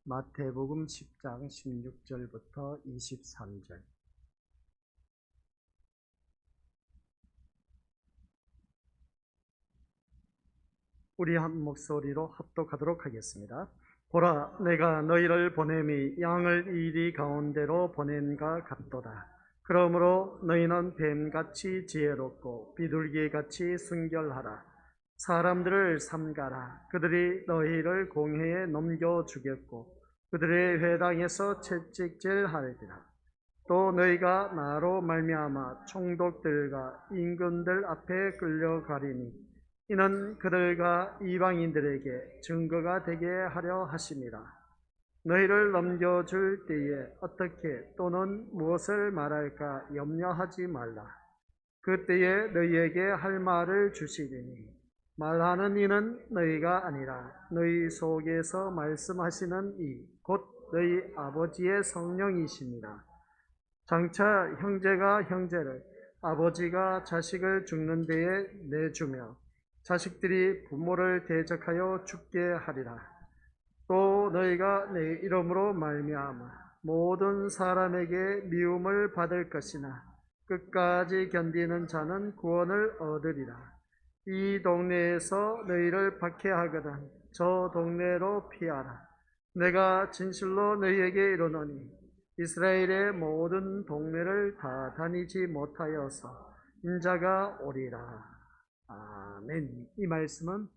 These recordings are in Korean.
마태복음 10장 16절부터 23절. 우리 한 목소리로 합독하도록 하겠습니다. 보라, 내가 너희를 보냄이 양을 이리 가운데로 보낸가 같도다. 그러므로 너희는 뱀같이 지혜롭고 비둘기같이 순결하라. 사람들을 삼가라. 그들이 너희를 공회에 넘겨주겠고 그들의 회당에서 채찍질하리라. 또 너희가 나로 말미암아 총독들과 임금들 앞에 끌려가리니 이는 그들과 이방인들에게 증거가 되게 하려 하심이라. 너희를 넘겨줄 때에 어떻게 또는 무엇을 말할까 염려하지 말라. 그때에 너희에게 할 말을 주시리니 말하는 이는 너희가 아니라 너희 속에서 말씀하시는 이 곧 너희 아버지의 성령이시니라. 장차 형제가 형제를, 아버지가 자식을 죽는 데에 내주며 자식들이 부모를 대적하여 죽게 하리라. 또 너희가 내 이름으로 말미암아 모든 사람에게 미움을 받을 것이나 끝까지 견디는 자는 구원을 얻으리라. 이 동네에서 너희를 박해하거든 저 동네로 피하라. 내가 진실로 너희에게 이르노니 이스라엘의 모든 동네를 다 다니지 못하여서 인자가 오리라. 아멘. 이 말씀은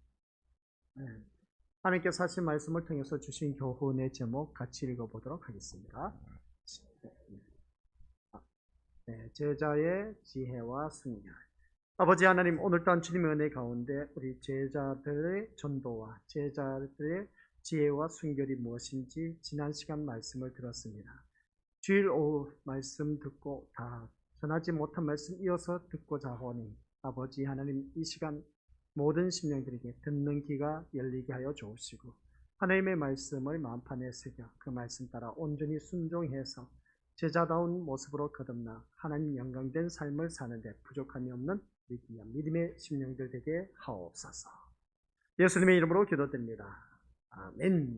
하나님께서 하신 말씀을 통해서 주신 교훈의 제목 같이 읽어보도록 하겠습니다. 제자의 지혜와 순결. 아버지 하나님, 오늘 또한 주님의 은혜 가운데 우리 제자들의 전도와 제자들의 지혜와 순결이 무엇인지 지난 시간 말씀을 들었습니다. 주일 오후 말씀 듣고 다 전하지 못한 말씀 이어서 듣고자 하오니 아버지 하나님, 이 시간 모든 심령들에게 듣는 귀가 열리게 하여 주옵시고 하나님의 말씀을 마음판에 새겨 그 말씀 따라 온전히 순종해서 제자다운 모습으로 거듭나 하나님 영광된 삶을 사는데 부족함이 없는 믿음의 심령들 되게 하옵소서. 예수님의 이름으로 기도드립니다. 아멘.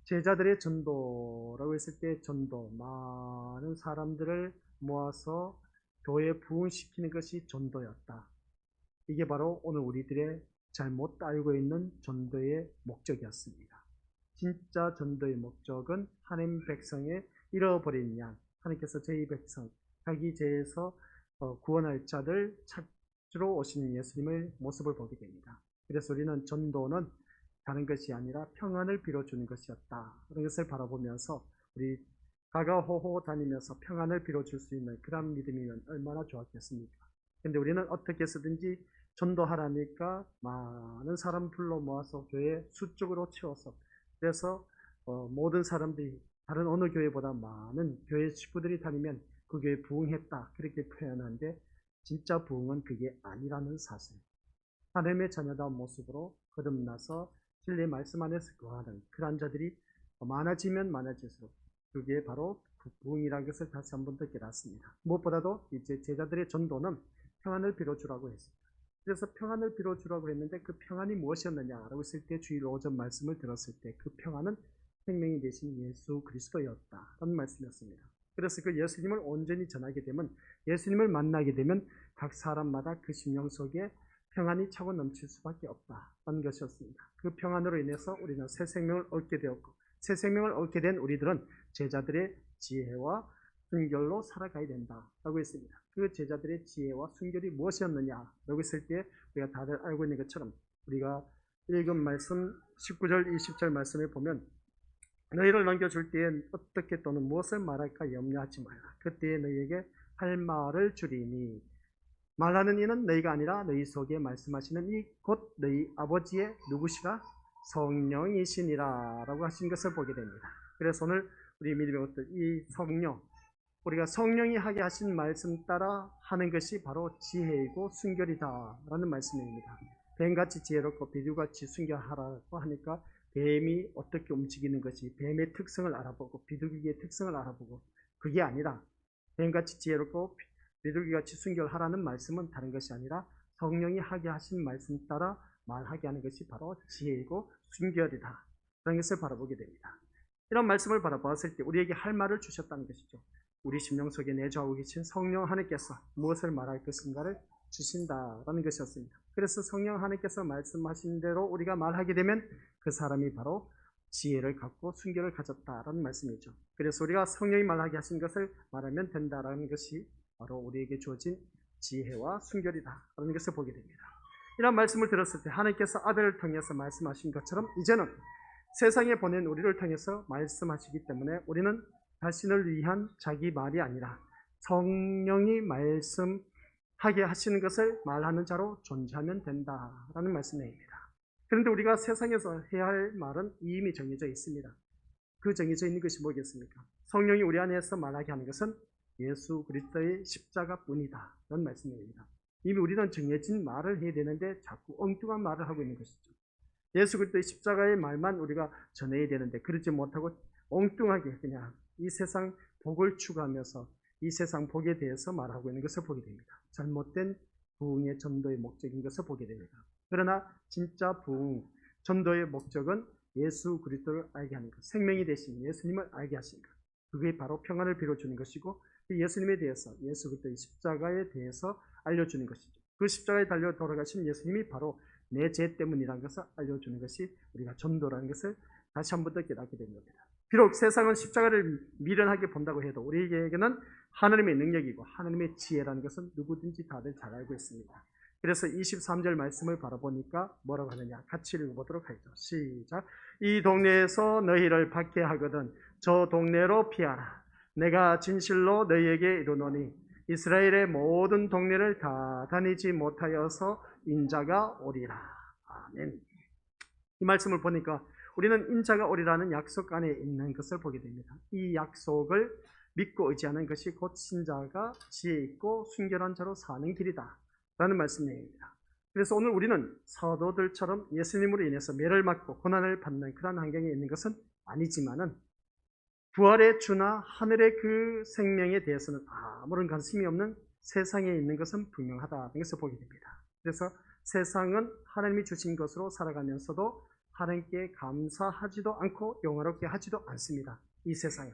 제자들의 전도라고 했을 때 전도, 많은 사람들을 모아서 교회에 부흥시키는 것이 전도였다. 이게 바로 오늘 우리들의 잘못 알고 있는 전도의 목적이었습니다. 진짜 전도의 목적은 하나님 백성의 잃어버린 양, 하나님께서 저희 백성, 자기 죄에서 구원할 자들 찾으러 오신 예수님의 모습을 보게 됩니다. 그래서 우리는 전도는 다른 것이 아니라 평안을 빌어주는 것이었다. 그런 것을 바라보면서 우리 가가호호 다니면서 평안을 빌어줄 수 있는 그런 믿음이면 얼마나 좋았겠습니까? 근데 우리는 어떻게 해서든지 전도하라니까 많은 사람 불러 모아서 교회 수적으로 채워서 그래서 모든 사람들이 다른 어느 교회보다 많은 교회 식구들이 다니면 그 교회 부흥했다 그렇게 표현하는데 진짜 부흥은 그게 아니라는 사실. 하나님의 자녀다운 모습으로 거듭나서 진리의 말씀 안에서 거하는 그런 자들이 많아지면 많아질수록 그게 바로 부흥이라는 것을 다시 한번 더 깨닫습니다. 무엇보다도 이제 제자들의 전도는 평안을 빌어주라고 했습니다. 그래서 평안을 빌어주라고 했는데 그 평안이 무엇이었느냐라고 했을 때 주일 오전 말씀을 들었을 때 그 평안은 생명이 되신 예수 그리스도였다라는 말씀이었습니다. 그래서 그 예수님을 온전히 전하게 되면 예수님을 만나게 되면 각 사람마다 그 심령 속에 평안이 차고 넘칠 수밖에 없다는 것이었습니다. 그 평안으로 인해서 우리는 새 생명을 얻게 되었고 새 생명을 얻게 된 우리들은 제자들의 지혜와 순결로 살아가야 된다라고 했습니다. 그 제자들의 지혜와 순결이 무엇이었느냐라고 했을 때 우리가 다들 알고 있는 것처럼 우리가 읽은 말씀 19절 20절 말씀에 보면 너희를 넘겨줄 때엔 어떻게 또는 무엇을 말할까 염려하지 말라. 그때에 너희에게 할 말을 주리니 말하는 이는 너희가 아니라 너희 속에 말씀하시는 이 곧 너희 아버지의 누구시라? 성령이시니라 라고 하신 것을 보게 됩니다. 그래서 오늘 우리 믿음의 것들 이 성령, 우리가 성령이 하게 하신 말씀 따라 하는 것이 바로 지혜이고 순결이다 라는 말씀입니다. 뱀같이 지혜롭고 비둘기같이 순결하라고 하니까 뱀이 어떻게 움직이는 것이 뱀의 특성을 알아보고 비둘기의 특성을 알아보고 그게 아니라 뱀같이 지혜롭고 비둘기같이 순결하라는 말씀은 다른 것이 아니라 성령이 하게 하신 말씀 따라 말하게 하는 것이 바로 지혜이고 순결이다. 그런 것을 바라보게 됩니다. 이런 말씀을 바라보았을 때 우리에게 할 말을 주셨다는 것이죠. 우리 심령 속에 내주하고 계신 성령 하나님께서 무엇을 말할 것인가를 주신다라는 것이었습니다. 그래서 성령 하나님께서 말씀하신 대로 우리가 말하게 되면 그 사람이 바로 지혜를 갖고 순결을 가졌다라는 말씀이죠. 그래서 우리가 성령이 말하게 하신 것을 말하면 된다라는 것이 바로 우리에게 주어진 지혜와 순결이다라는 것을 보게 됩니다. 이런 말씀을 들었을 때 하나님께서 아들을 통해서 말씀하신 것처럼 이제는 세상에 보낸 우리를 통해서 말씀하시기 때문에 우리는 자신을 위한 자기 말이 아니라 성령이 말씀하게 하시는 것을 말하는 자로 존재하면 된다라는 말씀입니다. 그런데 우리가 세상에서 해야 할 말은 이미 정해져 있습니다. 그 정해져 있는 것이 뭐겠습니까? 성령이 우리 안에서 말하게 하는 것은 예수 그리스도의 십자가뿐이다 라는 말씀입니다. 이미 우리는 정해진 말을 해야 되는데 자꾸 엉뚱한 말을 하고 있는 것이죠. 예수 그리스도의 십자가의 말만 우리가 전해야 되는데 그러지 못하고 엉뚱하게 그냥 이 세상 복을 추구하면서 이 세상 복에 대해서 말하고 있는 것을 보게 됩니다. 잘못된 부흥의 전도의 목적인 것을 보게 됩니다. 그러나 진짜 부흥, 전도의 목적은 예수 그리스도를 알게 하는 것, 생명이 되신 예수님을 알게 하신 것, 그게 바로 평안을 빌어주는 것이고 그 예수님에 대해서, 예수 그리스도의 십자가에 대해서 알려주는 것이죠. 그 십자가에 달려 돌아가신 예수님이 바로 내 죄 때문이라는 것을 알려주는 것이 우리가 전도라는 것을 다시 한 번 더 깨닫게 된 겁니다. 비록 세상은 십자가를 미련하게 본다고 해도 우리에게는 하나님의 능력이고 하나님의 지혜라는 것은 누구든지 다들 잘 알고 있습니다. 그래서 23절 말씀을 바라보니까 뭐라고 하느냐 같이 읽어보도록 하죠. 시작. 이 동네에서 너희를 박해하거든 저 동네로 피하라. 내가 진실로 너희에게 이르노니 이스라엘의 모든 동네를 다 다니지 못하여서 인자가 오리라. 아멘. 이 말씀을 보니까 우리는 인자가 오리라는 약속 안에 있는 것을 보게 됩니다. 이 약속을 믿고 의지하는 것이 곧 신자가 지혜 있고 순결한 자로 사는 길이다 라는 말씀입니다. 그래서 오늘 우리는 사도들처럼 예수님으로 인해서 매를 맞고 고난을 받는 그런 환경에 있는 것은 아니지만은 부활의 주나 하늘의 그 생명에 대해서는 아무런 관심이 없는 세상에 있는 것은 분명하다는 것을 보게 됩니다. 그래서 세상은 하나님이 주신 것으로 살아가면서도 하나님께 감사하지도 않고 영화롭게 하지도 않습니다. 이 세상은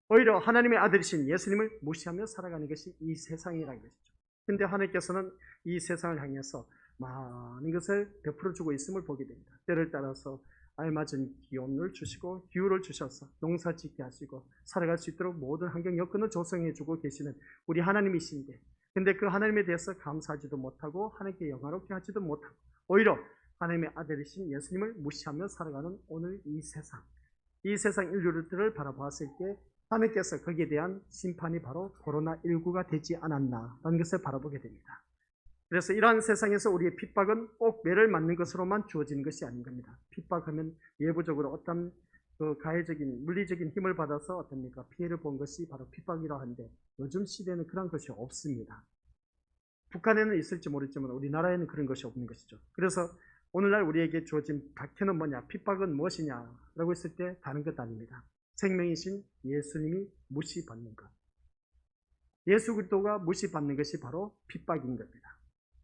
오히려 하나님의 아들이신 예수님을 무시하며 살아가는 것이 이 세상이라는 것이죠. 그런데 하나님께서는 이 세상을 향해서 많은 것을 베풀어 주고 있음을 보게 됩니다. 때를 따라서 알맞은 기온을 주시고 기후를 주셔서 농사 짓게 하시고 살아갈 수 있도록 모든 환경 여건을 조성해 주고 계시는 우리 하나님이신데, 근데 그 하나님에 대해서 감사하지도 못하고 하나님께 영화롭게 하지도 못하고 오히려 하나님의 아들이신 예수님을 무시하며 살아가는 오늘 이 세상 인류들을 바라보았을 때 하나님께서 거기에 대한 심판이 바로 코로나19가 되지 않았나라는 것을 바라보게 됩니다. 그래서 이러한 세상에서 우리의 핍박은 꼭 매를 맞는 것으로만 주어지는 것이 아닌 겁니다. 핍박하면 예부적으로 어떤 그 가해적인 물리적인 힘을 받아서 어떻습니까? 피해를 본 것이 바로 핍박이라 하는데 요즘 시대에는 그런 것이 없습니다. 북한에는 있을지 모르지만 우리나라에는 그런 것이 없는 것이죠. 그래서 오늘날 우리에게 주어진 박해는 뭐냐? 핍박은 무엇이냐라고 했을 때 다른 것 아닙니다. 생명이신 예수님이 무시받는 것. 예수 그리스도가 무시받는 것이 바로 핍박인 겁니다.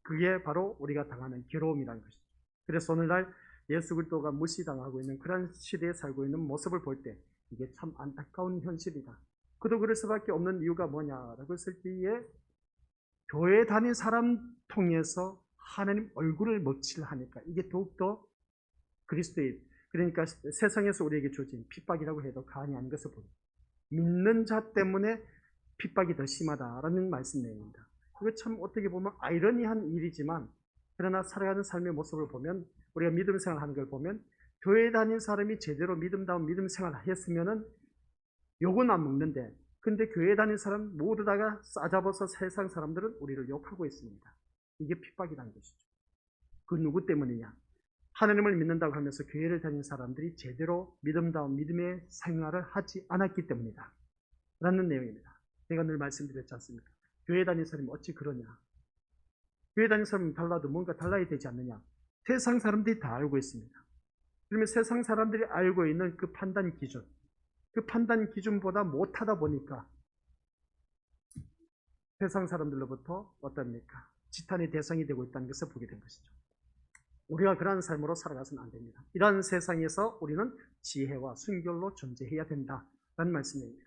그게 바로 우리가 당하는 괴로움이라는 것이죠. 그래서 오늘날 예수 그리스도가 무시당하고 있는 그런 시대에 살고 있는 모습을 볼 때 이게 참 안타까운 현실이다. 그도 그럴 수밖에 없는 이유가 뭐냐라고 했을 때에 교회 다닌 사람 통해서 하나님 얼굴을 먹칠하니까 이게 더욱더 그리스도의 그러니까 세상에서 우리에게 주어진 핍박이라고 해도 과언이 아닌 것을 보입니다. 믿는 자 때문에 핍박이 더 심하다라는 말씀 내용입니다. 그게 참 어떻게 보면 아이러니한 일이지만 그러나 살아가는 삶의 모습을 보면 우리가 믿음 생활하는 걸 보면 교회 다닌 사람이 제대로 믿음다운 믿음 생활을 했으면은 욕은 안 먹는데 근데 교회 다닌 사람 모두 다가 싸잡아서 세상 사람들은 우리를 욕하고 있습니다. 이게 핍박이라는 것이죠. 그 누구 때문이냐? 하나님을 믿는다고 하면서 교회를 다니는 사람들이 제대로 믿음다운 믿음의 생활을 하지 않았기 때문이다 라는 내용입니다. 제가 늘 말씀드렸지 않습니까? 교회 다니는 사람이 어찌 그러냐? 교회 다니는 사람은 달라도 뭔가 달라야 되지 않느냐? 세상 사람들이 다 알고 있습니다. 그러면 세상 사람들이 알고 있는 그 판단 기준, 그 판단 기준보다 못하다 보니까 세상 사람들로부터 어떻습니까? 지탄의 대상이 되고 있다는 것을 보게 된 것이죠. 우리가 그러한 삶으로 살아가서는 안 됩니다. 이러한 세상에서 우리는 지혜와 순결로 존재해야 된다는 말씀입니다.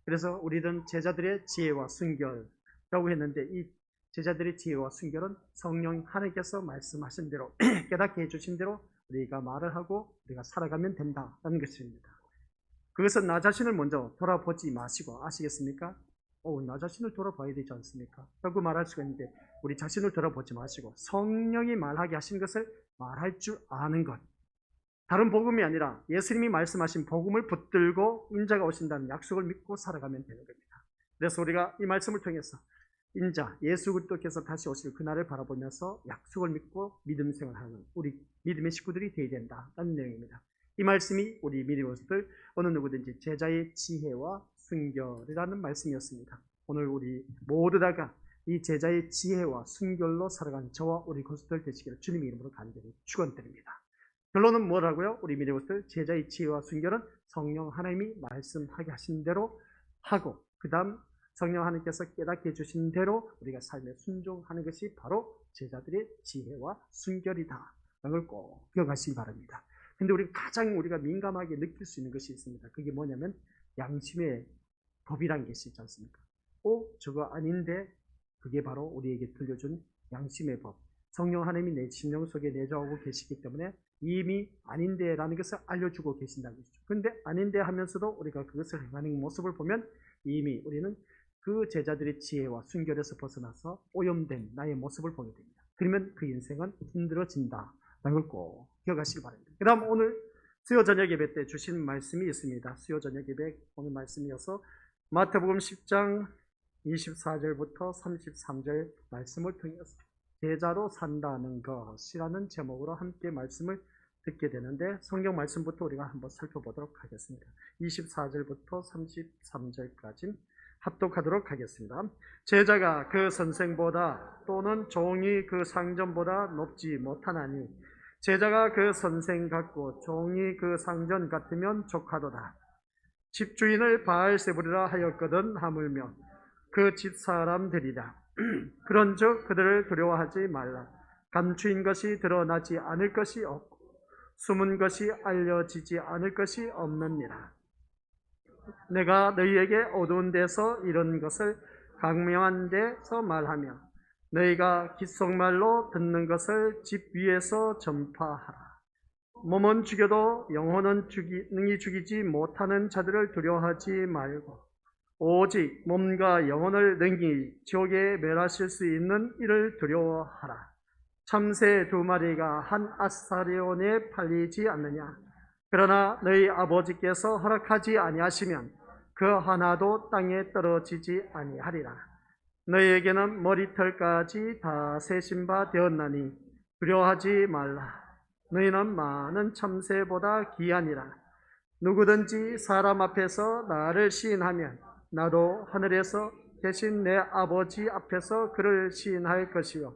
그래서 우리는 제자들의 지혜와 순결이라고 했는데 이 제자들의 지혜와 순결은 성령 하나님께서 말씀하신 대로 깨닫게 해주신 대로 우리가 말을 하고 우리가 살아가면 된다는 것입니다. 그것은 나 자신을 먼저 돌아보지 마시고 아시겠습니까? 나 자신을 돌아봐야 되지 않습니까? 라고 말할 수가 있는데 우리 자신을 돌아보지 마시고 성령이 말하게 하신 것을 말할 줄 아는 것, 다른 복음이 아니라 예수님이 말씀하신 복음을 붙들고 인자가 오신다는 약속을 믿고 살아가면 되는 겁니다. 그래서 우리가 이 말씀을 통해서 인자 예수 그리스도께서 다시 오실 그날을 바라보면서 약속을 믿고 믿음 생활하는 우리 믿음의 식구들이 되어야 된다는 내용입니다. 이 말씀이 우리 믿음의 것들 어느 누구든지 제자의 지혜와 순결이라는 말씀이었습니다. 오늘 우리 모두 다가 이 제자의 지혜와 순결로 살아가는 저와 우리 것들 되시기를 주님의 이름으로 간절히 축원드립니다. 결론은 뭐라고요? 우리 믿음의 것들 제자의 지혜와 순결은 성령 하나님이 말씀하게 하신 대로 하고 그 다음 성령 하나님께서 깨닫게 해주신 대로 우리가 삶에 순종하는 것이 바로 제자들의 지혜와 순결이다. 이걸 꼭 기억하시기 바랍니다. 근데 우리가 민감하게 느낄 수 있는 것이 있습니다. 그게 뭐냐면 양심의 법이라는 것이 있지 않습니까? 저거 아닌데 그게 바로 우리에게 들려준 양심의 법. 성령 하나님이 내 심령 속에 내주하고 계시기 때문에 이미 아닌데 라는 것을 알려주고 계신다는 것이죠. 그런데 아닌데 하면서도 우리가 그것을 행하는 모습을 보면 이미 우리는 그 제자들의 지혜와 순결에서 벗어나서 오염된 나의 모습을 보게 됩니다. 그러면 그 인생은 힘들어진다. 라는 걸 꼭 기억하시기 바랍니다. 그 다음 오늘 수요 저녁 예배 때 주신 말씀이 있습니다. 수요 저녁 예배 오늘 말씀이어서 마태복음 10장 24절부터 33절 말씀을 통해서 제자로 산다는 것이라는 제목으로 함께 말씀을 듣게 되는데 성경 말씀부터 우리가 한번 살펴보도록 하겠습니다. 24절부터 33절까지 합독하도록 하겠습니다. 제자가 그 선생보다 또는 종이 그 상전보다 높지 못하나니 제자가 그 선생 같고 종이 그 상전 같으면 족하도다. 집주인을 바알세불이라 하였거든 하물며 그 집사람들이다. 그런즉 그들을 두려워하지 말라. 감추인 것이 드러나지 않을 것이 없고 숨은 것이 알려지지 않을 것이 없느니라. 내가 너희에게 어두운 데서 이런 것을 강명한 데서 말하며 너희가 귓속말로 듣는 것을 집 위에서 전파하라. 몸은 죽여도 영혼은 능히 죽이지 못하는 자들을 두려워하지 말고 오직 몸과 영혼을 능히 지옥에 멸하실 수 있는 이를 두려워하라. 참새 2마리가 한 아사리온에 팔리지 않느냐. 그러나 너희 아버지께서 허락하지 아니하시면 그 하나도 땅에 떨어지지 아니하리라. 너희에게는 머리털까지 다 세신 바 되었나니 두려워하지 말라. 너희는 많은 참새보다 귀하니라. 누구든지 사람 앞에서 나를 시인하면 나도 하늘에서 계신 내 아버지 앞에서 그를 시인할 것이요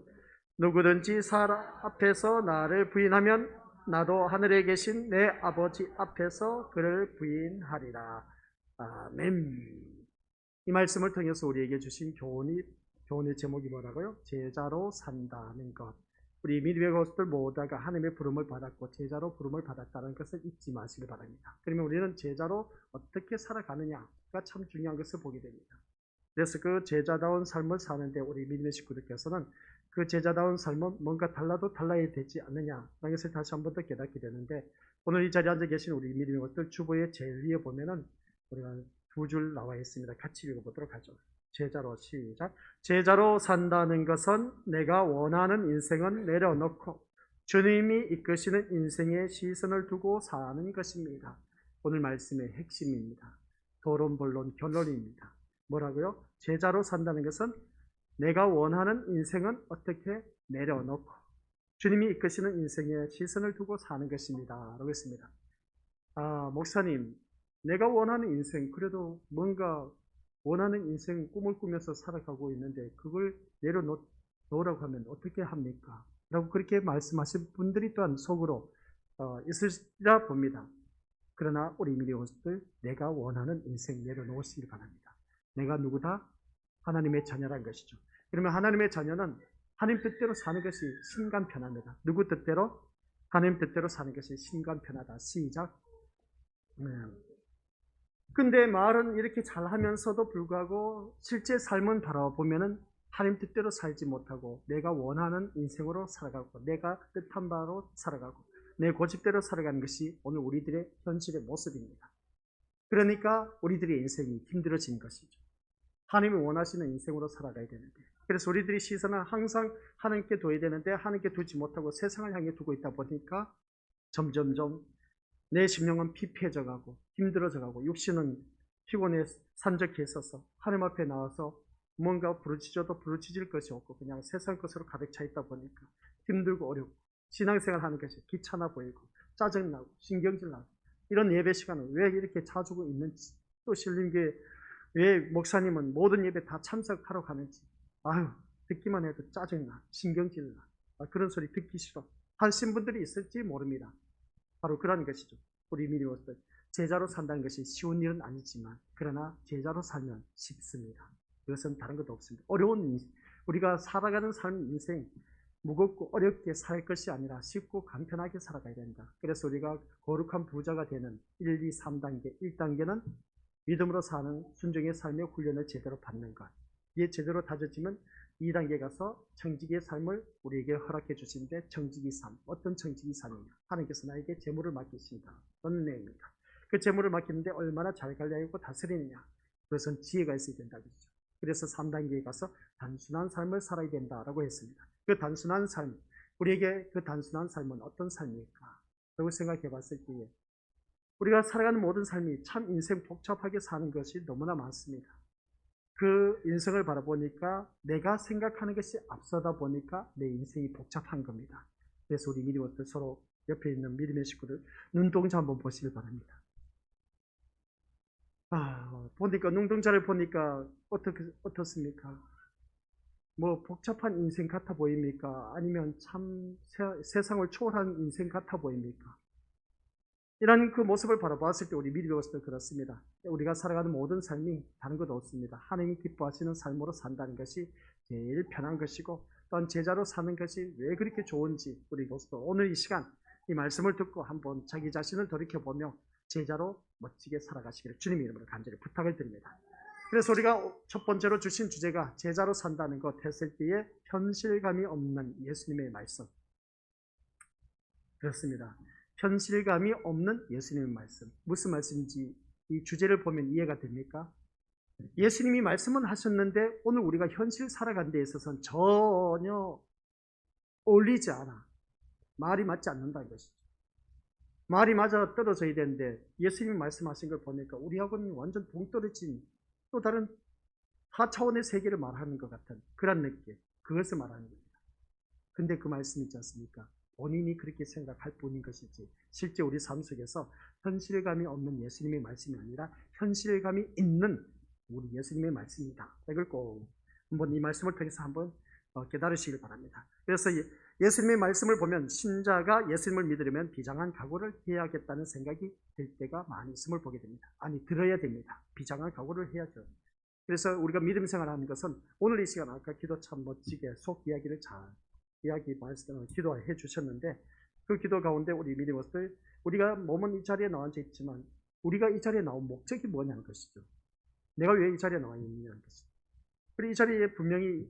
누구든지 사람 앞에서 나를 부인하면 나도 하늘에 계신 내 아버지 앞에서 그를 부인하리라. 아멘. 이 말씀을 통해서 우리에게 주신 교훈의 제목이 뭐라고요? 제자로 산다는 것. 우리 믿음의 것들 모두가 하나님의 부름을 받았고 제자로 부름을 받았다는 것을 잊지 마시기 바랍니다. 그러면 우리는 제자로 어떻게 살아가느냐가 참 중요한 것을 보게 됩니다. 그래서 그 제자다운 삶을 사는데 우리 믿음의 식구들께서는 그 제자다운 삶은 뭔가 달라도 달라야 되지 않느냐라는 것을 다시 한 번 더 깨닫게 되는데 오늘 이 자리에 앉아 계신 우리 믿음의 것들 주보의 제일 위에 보면은 우리가 2줄 나와 있습니다. 같이 읽어보도록 하죠. 제자로 시작. 제자로 산다는 것은 내가 원하는 인생은 내려놓고 주님이 이끄시는 인생에 시선을 두고 사는 것입니다. 오늘 말씀의 핵심입니다. 도론 본론 결론입니다. 뭐라고요? 제자로 산다는 것은 내가 원하는 인생은 어떻게 내려놓고 주님이 이끄시는 인생에 시선을 두고 사는 것입니다. 라고 했습니다. 목사님, 내가 원하는 인생, 그래도 뭔가 원하는 인생 꿈을 꾸면서 살아가고 있는데 그걸 내려놓으라고 하면 어떻게 합니까? 라고 그렇게 말씀하신 분들이 또한 속으로 있으리라 봅니다. 그러나 우리 믿음들 내가 원하는 인생 내려놓으시기 바랍니다. 내가 누구다? 하나님의 자녀란 것이죠. 그러면 하나님의 자녀는 하나님 뜻대로 사는 것이 신간편합니다. 누구 뜻대로? 하나님 뜻대로 사는 것이 신간편하다. 시작. 근데 말은 이렇게 잘하면서도 불구하고 실제 삶은 바라보면은 하나님 뜻대로 살지 못하고 내가 원하는 인생으로 살아가고 내가 뜻한 바로 살아가고 내 고집대로 살아가는 것이 오늘 우리들의 현실의 모습입니다. 그러니까 우리들의 인생이 힘들어진 것이죠. 하나님이 원하시는 인생으로 살아가야 되는데, 그래서 우리들이 시선을 항상 하나님께 둬야 되는데 하나님께 두지 못하고 세상을 향해 두고 있다 보니까 점점점 내 심령은 피폐해져 가고 힘들어져 가고 육신은 피곤해 산적해 있어서 하나님 앞에 나와서 뭔가 부르짖어도 부르짖을 것이 없고 그냥 세상 것으로 가득 차 있다 보니까 힘들고 어렵고 신앙생활 하는 것이 귀찮아 보이고 짜증나고 신경질 나고 이런 예배 시간을 왜 이렇게 자주 있는지, 또 신림교회 왜 목사님은 모든 예배 다 참석하러 가는지, 아유 듣기만 해도 짜증나 신경질 나 그런 소리 듣기 싫어 하신 분들이 있을지 모릅니다. 바로 그런 것이죠. 우리 믿음으로서 제자로 산다는 것이 쉬운 일은 아니지만 그러나 제자로 살면 쉽습니다. 그것은 다른 것도 없습니다. 어려운 인생, 우리가 살아가는 삶 인생 무겁고 어렵게 살 것이 아니라 쉽고 간편하게 살아가야 된다. 그래서 우리가 거룩한 부자가 되는 1, 2, 3단계 1단계는 믿음으로 사는 순종의 삶의 훈련을 제대로 받는 것. 이게 제대로 다져지면 2단계 가서 청지기의 삶을 우리에게 허락해 주시는데, 청지기 삶, 어떤 청지기 삶이냐? 하나님께서 나에게 재물을 맡기신다. 어떤 내용입니다. 그 재물을 맡기는데 얼마나 잘 관리하고 다스리느냐? 그것은 지혜가 있어야 된다. 그렇죠? 그래서 3단계에 가서 단순한 삶을 살아야 된다라고 했습니다. 그 단순한 삶, 우리에게 그 단순한 삶은 어떤 삶일까? 라고 생각해 봤을 때에 우리가 살아가는 모든 삶이 참 인생 복잡하게 사는 것이 너무나 많습니다. 그 인생을 바라보니까 내가 생각하는 것이 앞서다 보니까 내 인생이 복잡한 겁니다. 그래서 우리 믿음들 서로 옆에 있는 믿음의 식구들 눈동자 한번 보시길 바랍니다. 보니까 눈동자를 보니까 어떻습니까? 뭐 복잡한 인생 같아 보입니까? 아니면 참 세상을 초월한 인생 같아 보입니까? 이런 그 모습을 바라봤을 때 우리 믿음으로서 그렇습니다. 우리가 살아가는 모든 삶이 다른 것 없습니다. 하나님이 기뻐하시는 삶으로 산다는 것이 제일 편한 것이고, 또한 제자로 사는 것이 왜 그렇게 좋은지 우리로서 오늘 이 시간 이 말씀을 듣고 한번 자기 자신을 돌이켜보며 제자로 멋지게 살아가시기를 주님의 이름으로 간절히 부탁을 드립니다. 그래서 우리가 첫 번째로 주신 주제가 제자로 산다는 것 했을 때에 현실감이 없는 예수님의 말씀. 그렇습니다. 현실감이 없는 예수님의 말씀. 무슨 말씀인지 이 주제를 보면 이해가 됩니까? 예수님이 말씀은 하셨는데 오늘 우리가 현실 살아가는 데 있어서는 전혀 어울리지 않아. 말이 맞지 않는다는 것이죠. 말이 맞아 떨어져야 되는데 예수님이 말씀하신 걸 보니까 우리하고는 완전 동떨어진 또 다른 4차원의 세계를 말하는 것 같은 그런 느낌. 그것을 말하는 겁니다. 근데 그 말씀 있지 않습니까? 본인이 그렇게 생각할 뿐인 것이지 실제 우리 삶 속에서 현실감이 없는 예수님의 말씀이 아니라 현실감이 있는 우리 예수님의 말씀이다. 이걸 꼭 한번 이 말씀을 통해서 한번 깨달으시길 바랍니다. 그래서 예수님의 말씀을 보면 신자가 예수님을 믿으려면 비장한 각오를 해야겠다는 생각이 들 때가 많이 있음을 보게 됩니다. 아니, 들어야 됩니다. 비장한 각오를 해야죠. 그래서 우리가 믿음 생활하는 것은 오늘 이 시간 아까 기도 참 멋지게 속 이야기를 잘 기도해 주셨는데 그 기도 가운데 우리 믿음으로서 우리가 몸은 이 자리에 나와 앉아 있지만 우리가 이 자리에 나온 목적이 뭐냐는 것이죠. 내가 왜 이 자리에 나와 있느냐는 것이죠. 그리고 이 자리에 분명히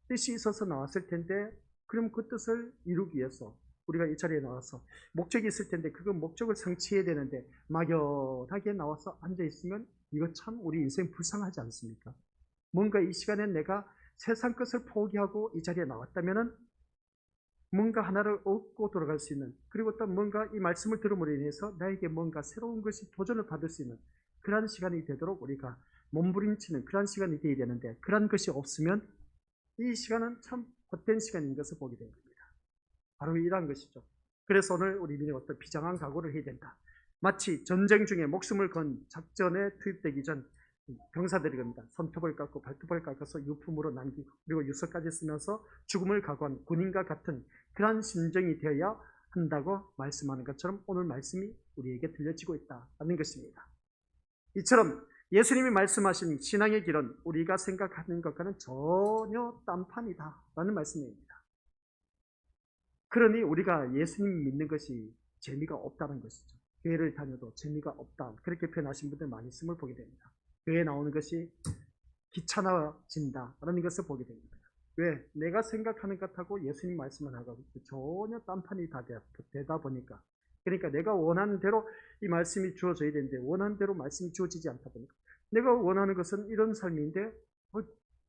뜻이 있어서 나왔을 텐데 그럼 그 뜻을 이루기 위해서 우리가 이 자리에 나와서 목적이 있을 텐데 그 목적을 성취해야 되는데 막연하게 나와서 앉아 있으면 이거 참 우리 인생 불쌍하지 않습니까? 뭔가 이 시간에 내가 세상 것을 포기하고 이 자리에 나왔다면은 뭔가 하나를 얻고 돌아갈 수 있는, 그리고 또 뭔가 이 말씀을 들음으로 인해서 나에게 뭔가 새로운 것이 도전을 받을 수 있는 그러한 시간이 되도록 우리가 몸부림치는 그러한 시간이 되어야 되는데 그러한 것이 없으면 이 시간은 참 헛된 시간인 것을 보게 된 겁니다. 바로 이러한 것이죠. 그래서 오늘 우리 민의 어떤 비장한 각오를 해야 된다. 마치 전쟁 중에 목숨을 건 작전에 투입되기 전 병사들이 겁니다. 손톱을 깎고 발톱을 깎아서 유품으로 남기고 그리고 유서까지 쓰면서 죽음을 각오한 군인과 같은 그러한 심정이 되어야 한다고 말씀하는 것처럼 오늘 말씀이 우리에게 들려지고 있다는 것입니다. 이처럼 예수님이 말씀하신 신앙의 길은 우리가 생각하는 것과는 전혀 딴판이다 라는 말씀입니다. 그러니 우리가 예수님 믿는 것이 재미가 없다는 것이죠. 교회를 다녀도 재미가 없다. 그렇게 표현하신 분들 많이 있음을 보게 됩니다. 교회에 나오는 것이 귀찮아진다라는 것을 보게 됩니다. 왜? 내가 생각하는 것하고 예수님 말씀을 하고 전혀 딴판이 다 되다 보니까, 그러니까 내가 원하는 대로 이 말씀이 주어져야 되는데 원하는 대로 말씀이 주어지지 않다 보니까, 내가 원하는 것은 이런 삶인데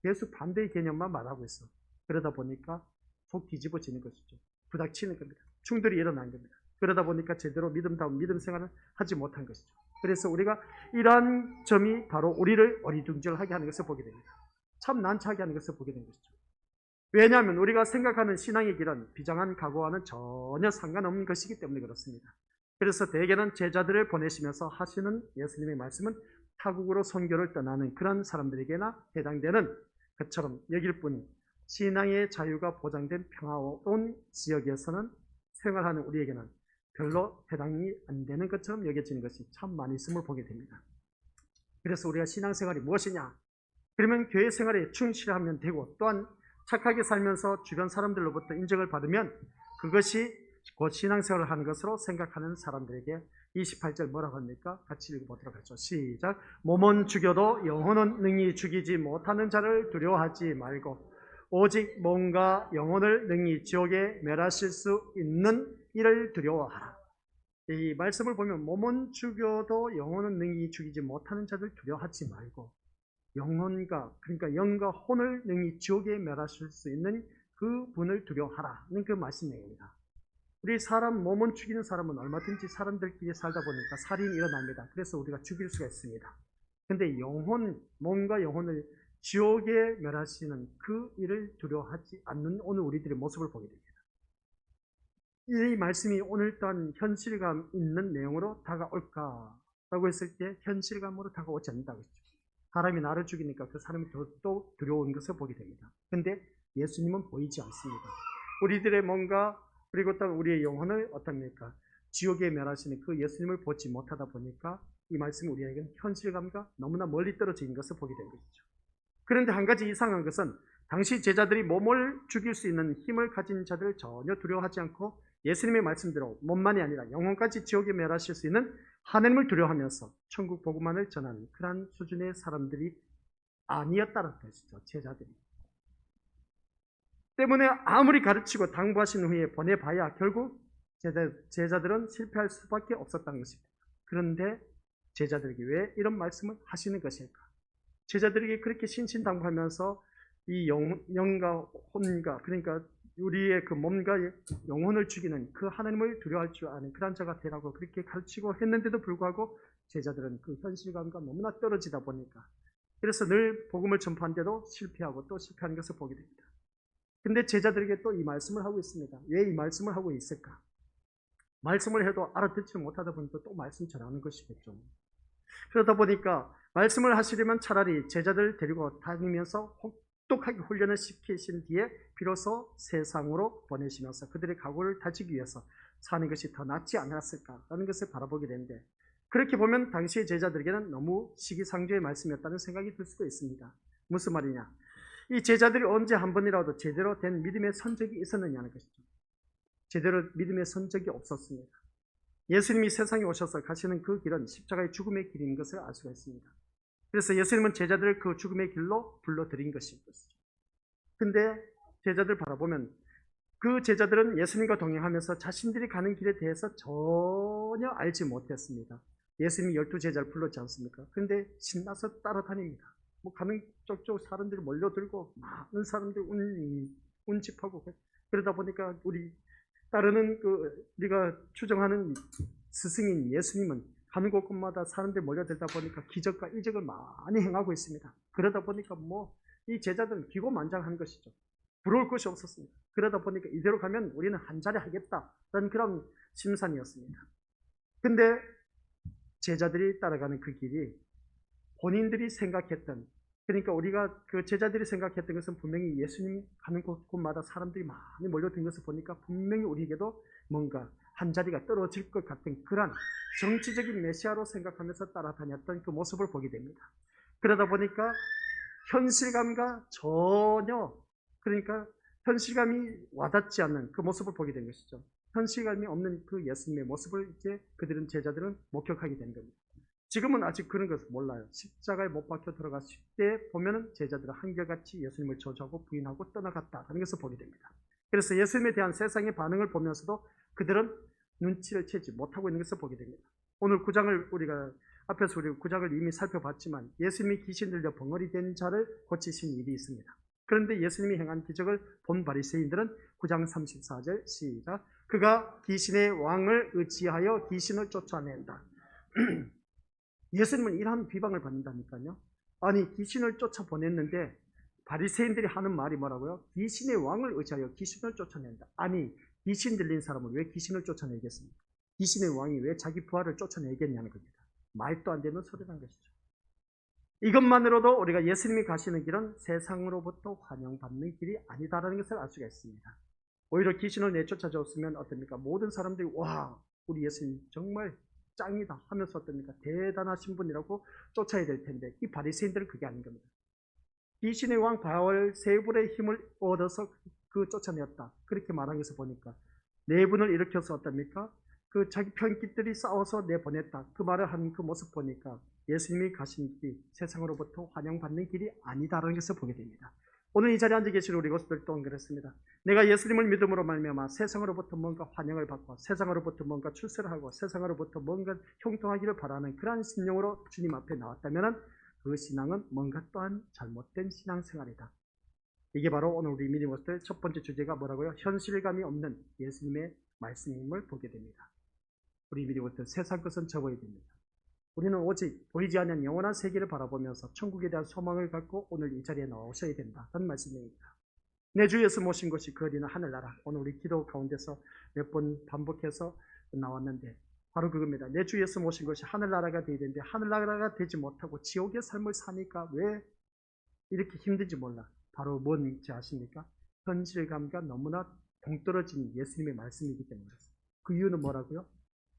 계속 반대의 개념만 말하고 있어. 그러다 보니까 속 뒤집어지는 것이죠. 부닥치는 겁니다. 충돌이 일어난 겁니다. 그러다 보니까 제대로 믿음다운 믿음 생활을 하지 못한 것이죠. 그래서 우리가 이러한 점이 바로 우리를 어리둥절하게 하는 것을 보게 됩니다. 참 난처하게 하는 것을 보게 된 것이죠. 왜냐하면 우리가 생각하는 신앙의 길은 비장한 각오와는 전혀 상관없는 것이기 때문에 그렇습니다. 그래서 대개는 제자들을 보내시면서 하시는 예수님의 말씀은 타국으로 선교를 떠나는 그런 사람들에게나 해당되는 것처럼 여길 뿐, 신앙의 자유가 보장된 평화로운 지역에서는 생활하는 우리에게는 별로 해당이 안 되는 것처럼 여겨지는 것이 참 많이 있음을 보게 됩니다. 그래서 우리가 신앙생활이 무엇이냐? 그러면 교회 생활에 충실하면 되고, 또한 착하게 살면서 주변 사람들로부터 인정을 받으면 그것이 곧 신앙생활을 하는 것으로 생각하는 사람들에게 28절 뭐라고 합니까? 같이 읽어보도록 하죠. 시작. 몸은 죽여도 영혼은 능히 죽이지 못하는 자를 두려워하지 말고 오직 몸과 영혼을 능히 지옥에 멸하실 수 있는 이를 두려워하라. 이 말씀을 보면 몸은 죽여도 영혼은 능히 죽이지 못하는 자를 두려워하지 말고 영혼과, 그러니까 영과 혼을 능히 지옥에 멸하실 수 있는 그 분을 두려워하라는 그 말씀 내용입니다. 우리 사람 몸은 죽이는 사람은 얼마든지 사람들끼리 살다 보니까 살인이 일어납니다. 그래서 우리가 죽일 수가 있습니다. 근데 영혼, 몸과 영혼을 지옥에 멸하시는 그 일을 두려워하지 않는 오늘 우리들의 모습을 보게 됩니다. 이 말씀이 오늘 또한 현실감 있는 내용으로 다가올까라고 했을 때 현실감으로 다가오지 않는다고 했죠. 사람이 나를 죽이니까 그 사람이 더 두려운 것을 보게 됩니다. 근데 예수님은 보이지 않습니다. 우리들의 몸과 그리고 또 우리의 영혼을 어떻습니까? 지옥에 멸하시는 그 예수님을 보지 못하다 보니까 이 말씀이 우리에게는 현실감과 너무나 멀리 떨어져 있는 것을 보게 된 것이죠. 그런데 한 가지 이상한 것은 당시 제자들이 몸을 죽일 수 있는 힘을 가진 자들을 전혀 두려워하지 않고 예수님의 말씀대로 몸만이 아니라 영혼까지 지옥에 멸하실 수 있는 하나님을 두려워하면서 천국 복음만을 전하는 그러한 수준의 사람들이 아니었다는 것이죠. 제자들이. 때문에 아무리 가르치고 당부하신 후에 보내봐야 결국 제자들은 실패할 수밖에 없었다는 것입니다. 그런데 제자들에게 왜 이런 말씀을 하시는 것일까? 제자들에게 그렇게 신신당부하면서 이 영과 혼과, 그러니까 우리의 그 몸과 영혼을 죽이는 그 하나님을 두려워할 줄 아는 그런 자가 되라고 그렇게 가르치고 했는데도 불구하고 제자들은 그 현실감과 너무나 떨어지다 보니까, 그래서 늘 복음을 전파하는데도 실패하고 또 실패하는 것을 보게 됩니다. 근데 제자들에게 또 이 말씀을 하고 있습니다. 왜 이 말씀을 하고 있을까? 말씀을 해도 알아듣지 못하다 보니까 또 말씀 전하는 것이겠죠. 그러다 보니까 말씀을 하시려면 차라리 제자들 데리고 다니면서 혹독하게 훈련을 시키신 뒤에 비로소 세상으로 보내시면서 그들의 각오를 다지기 위해서 사는 것이 더 낫지 않았을까라는 것을 바라보게 되는데, 그렇게 보면 당시의 제자들에게는 너무 시기상조의 말씀이었다는 생각이 들 수도 있습니다. 무슨 말이냐? 이 제자들이 언제 한 번이라도 제대로 된 믿음의 선적이 있었느냐는 것이죠. 제대로 믿음의 선적이 없었습니다. 예수님이 세상에 오셔서 가시는 그 길은 십자가의 죽음의 길인 것을 알 수가 있습니다. 그래서 예수님은 제자들을 그 죽음의 길로 불러들인 것이죠. 근데 제자들 바라보면 그 제자들은 예수님과 동행하면서 자신들이 가는 길에 대해서 전혀 알지 못했습니다. 예수님이 12제자를 불렀지 않습니까? 그런데 신나서 따라다닙니다. 가는 쪽쪽 사람들이 몰려들고 많은 사람들이 운집하고 그러다 보니까 우리 따르는 우리가 추정하는 스승인 예수님은 가는 곳곳마다 사람들이 몰려들다 보니까 기적과 이적을 많이 행하고 있습니다. 그러다 보니까 이 제자들은 기고만장한 것이죠. 부러울 것이 없었습니다. 그러다 보니까 이대로 가면 우리는 한 자리 하겠다라는 그런 심산이었습니다. 근데 제자들이 따라가는 그 길이 본인들이 생각했던, 그러니까 우리가 그 제자들이 생각했던 것은 분명히 예수님 가는 곳곳마다 사람들이 많이 몰려든 것을 보니까 분명히 우리에게도 뭔가 한 자리가 떨어질 것 같은 그런 정치적인 메시아로 생각하면서 따라다녔던 그 모습을 보게 됩니다. 그러다 보니까 현실감과 전혀, 그러니까 현실감이 와닿지 않는 그 모습을 보게 된 것이죠. 현실감이 없는 그 예수님의 모습을 이제 그들은 제자들은 목격하게 된 겁니다. 지금은 아직 그런 것을 몰라요. 십자가에 못 박혀 들어갔을 때 보면은 제자들은 한결같이 예수님을 저주하고 부인하고 떠나갔다는 것을 보게 됩니다. 그래서 예수님에 대한 세상의 반응을 보면서도 그들은 눈치를 채지 못하고 있는 것을 보게 됩니다. 오늘 9장을 우리가 앞에서 우리 9장을 이미 살펴봤지만 예수님이 귀신 들려 벙어리 된 자를 고치신 일이 있습니다. 그런데 예수님이 행한 기적을 본 바리새인들은 9장 34절 시작. 그가 귀신의 왕을 의지하여 귀신을 쫓아낸다. 예수님은 이러한 비방을 받는다니까요. 아니 귀신을 쫓아보냈는데 바리새인들이 하는 말이 뭐라고요? 귀신의 왕을 의지하여 귀신을 쫓아낸다. 아니 귀신 들린 사람은 왜 귀신을 쫓아내겠습니까? 귀신의 왕이 왜 자기 부하를 쫓아내겠냐는 겁니다. 말도 안 되는 소리란 것이죠. 이것만으로도 우리가 예수님이 가시는 길은 세상으로부터 환영받는 길이 아니다라는 것을 알 수가 있습니다. 오히려 귀신을 내쫓아 줬으면 어떻습니까? 모든 사람들이 와 우리 예수님 정말 짱이다 하면서 어떻습니까? 대단하신 분이라고 쫓아야 될 텐데 이 바리새인들은 그게 아닌 겁니다. 귀신의 왕 바알세불의 힘을 얻어서 그 쫓아내었다. 그렇게 말한 것을 보니까 내분을 일으켜서 어떻습니까? 그 자기 편깃들이 싸워서 내보냈다. 그 말을 하는 그 모습 보니까 예수님이 가신 길, 세상으로부터 환영받는 길이 아니다라는 것을 보게 됩니다. 오늘 이 자리에 앉아 계신 우리 것들 또한 그렇습니다. 내가 예수님을 믿음으로 말미암아 세상으로부터 뭔가 환영을 받고 세상으로부터 뭔가 출세를 하고 세상으로부터 뭔가 형통하기를 바라는 그러한 심령으로 주님 앞에 나왔다면 그 신앙은 뭔가 또한 잘못된 신앙생활이다. 이게 바로 오늘 우리 믿음으로서의 첫 번째 주제가 뭐라고요? 현실감이 없는 예수님의 말씀임을 보게 됩니다. 우리 믿음으로서 세상 것은 접어야 됩니다. 우리는 오직 보이지 않는 영원한 세계를 바라보면서 천국에 대한 소망을 갖고 오늘 이 자리에 나오셔야 된다는 말씀입니다. 내 주 예수 모신 것이 거리는 하늘나라. 오늘 우리 기도 가운데서 몇 번 반복해서 나왔는데 바로 그겁니다. 내 주 예수 모신 것이 하늘나라가 되어야 되는데 하늘나라가 되지 못하고 지옥의 삶을 사니까 왜 이렇게 힘든지 몰라. 바로 뭔지 아십니까? 현실감과 너무나 동떨어진 예수님의 말씀이기 때문입니다. 그 이유는 뭐라고요?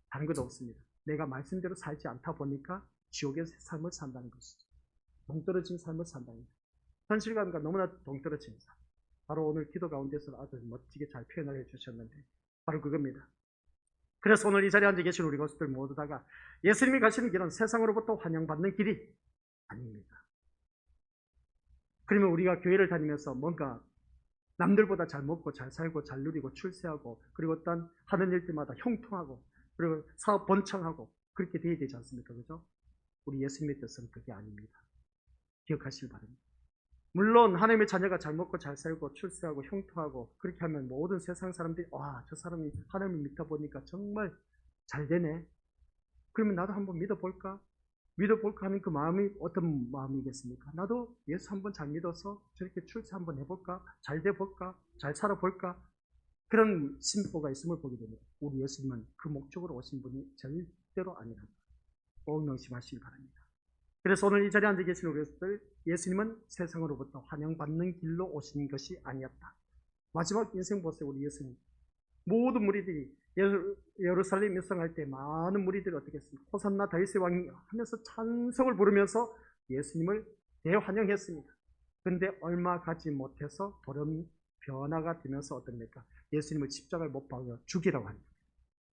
다른 것도 없습니다. 내가 말씀대로 살지 않다 보니까 지옥의 삶을 산다는 것이죠. 동떨어진 삶을 산다는 것. 현실감과 너무나 동떨어진 삶. 바로 오늘 기도 가운데서 아주 멋지게 잘 표현을 해주셨는데 바로 그겁니다. 그래서 오늘 이 자리에 앉아 계신 우리 것들 모두 다가 예수님이 가시는 길은 세상으로부터 환영받는 길이 아닙니다. 그러면 우리가 교회를 다니면서 뭔가 남들보다 잘 먹고 잘 살고 잘 누리고 출세하고 그리고 어떤 하는 일들마다 형통하고 그리고 사업 번창하고 그렇게 돼야 되지 않습니까? 그죠? 우리 예수님의 뜻은 그게 아닙니다. 기억하시길 바랍니다. 물론 하나님의 자녀가 잘 먹고 잘 살고 출세하고 형통하고 그렇게 하면 모든 세상 사람들이 와, 저 사람이 하나님을 믿다 보니까 정말 잘 되네. 그러면 나도 한번 믿어볼까? 믿어볼까 하는 그 마음이 어떤 마음이겠습니까? 나도 예수 한번 잘 믿어서 저렇게 출세 한번 해볼까? 잘 돼볼까? 잘 살아볼까? 그런 심보가 있음을 보게 됩니다. 우리 예수님은 그 목적으로 오신 분이 절대로 아니랍니다. 꼭 명심하시기 바랍니다. 그래서 오늘 이 자리에 앉아 계신 우리 것들 예수님은 세상으로부터 환영받는 길로 오신 것이 아니었다. 마지막 인생 보세요. 우리 예수님 모든 무리들이 예루살렘 입성할 때 많은 무리들이 어떻게 했습니까? 호산나 다윗의 왕이 하면서 찬송을 부르면서 예수님을 대환영했습니다. 그런데 얼마 가지 못해서 돌연 변화가 되면서 어떻습니까? 예수님을 십자가에 못 박아 죽이라고 합니다.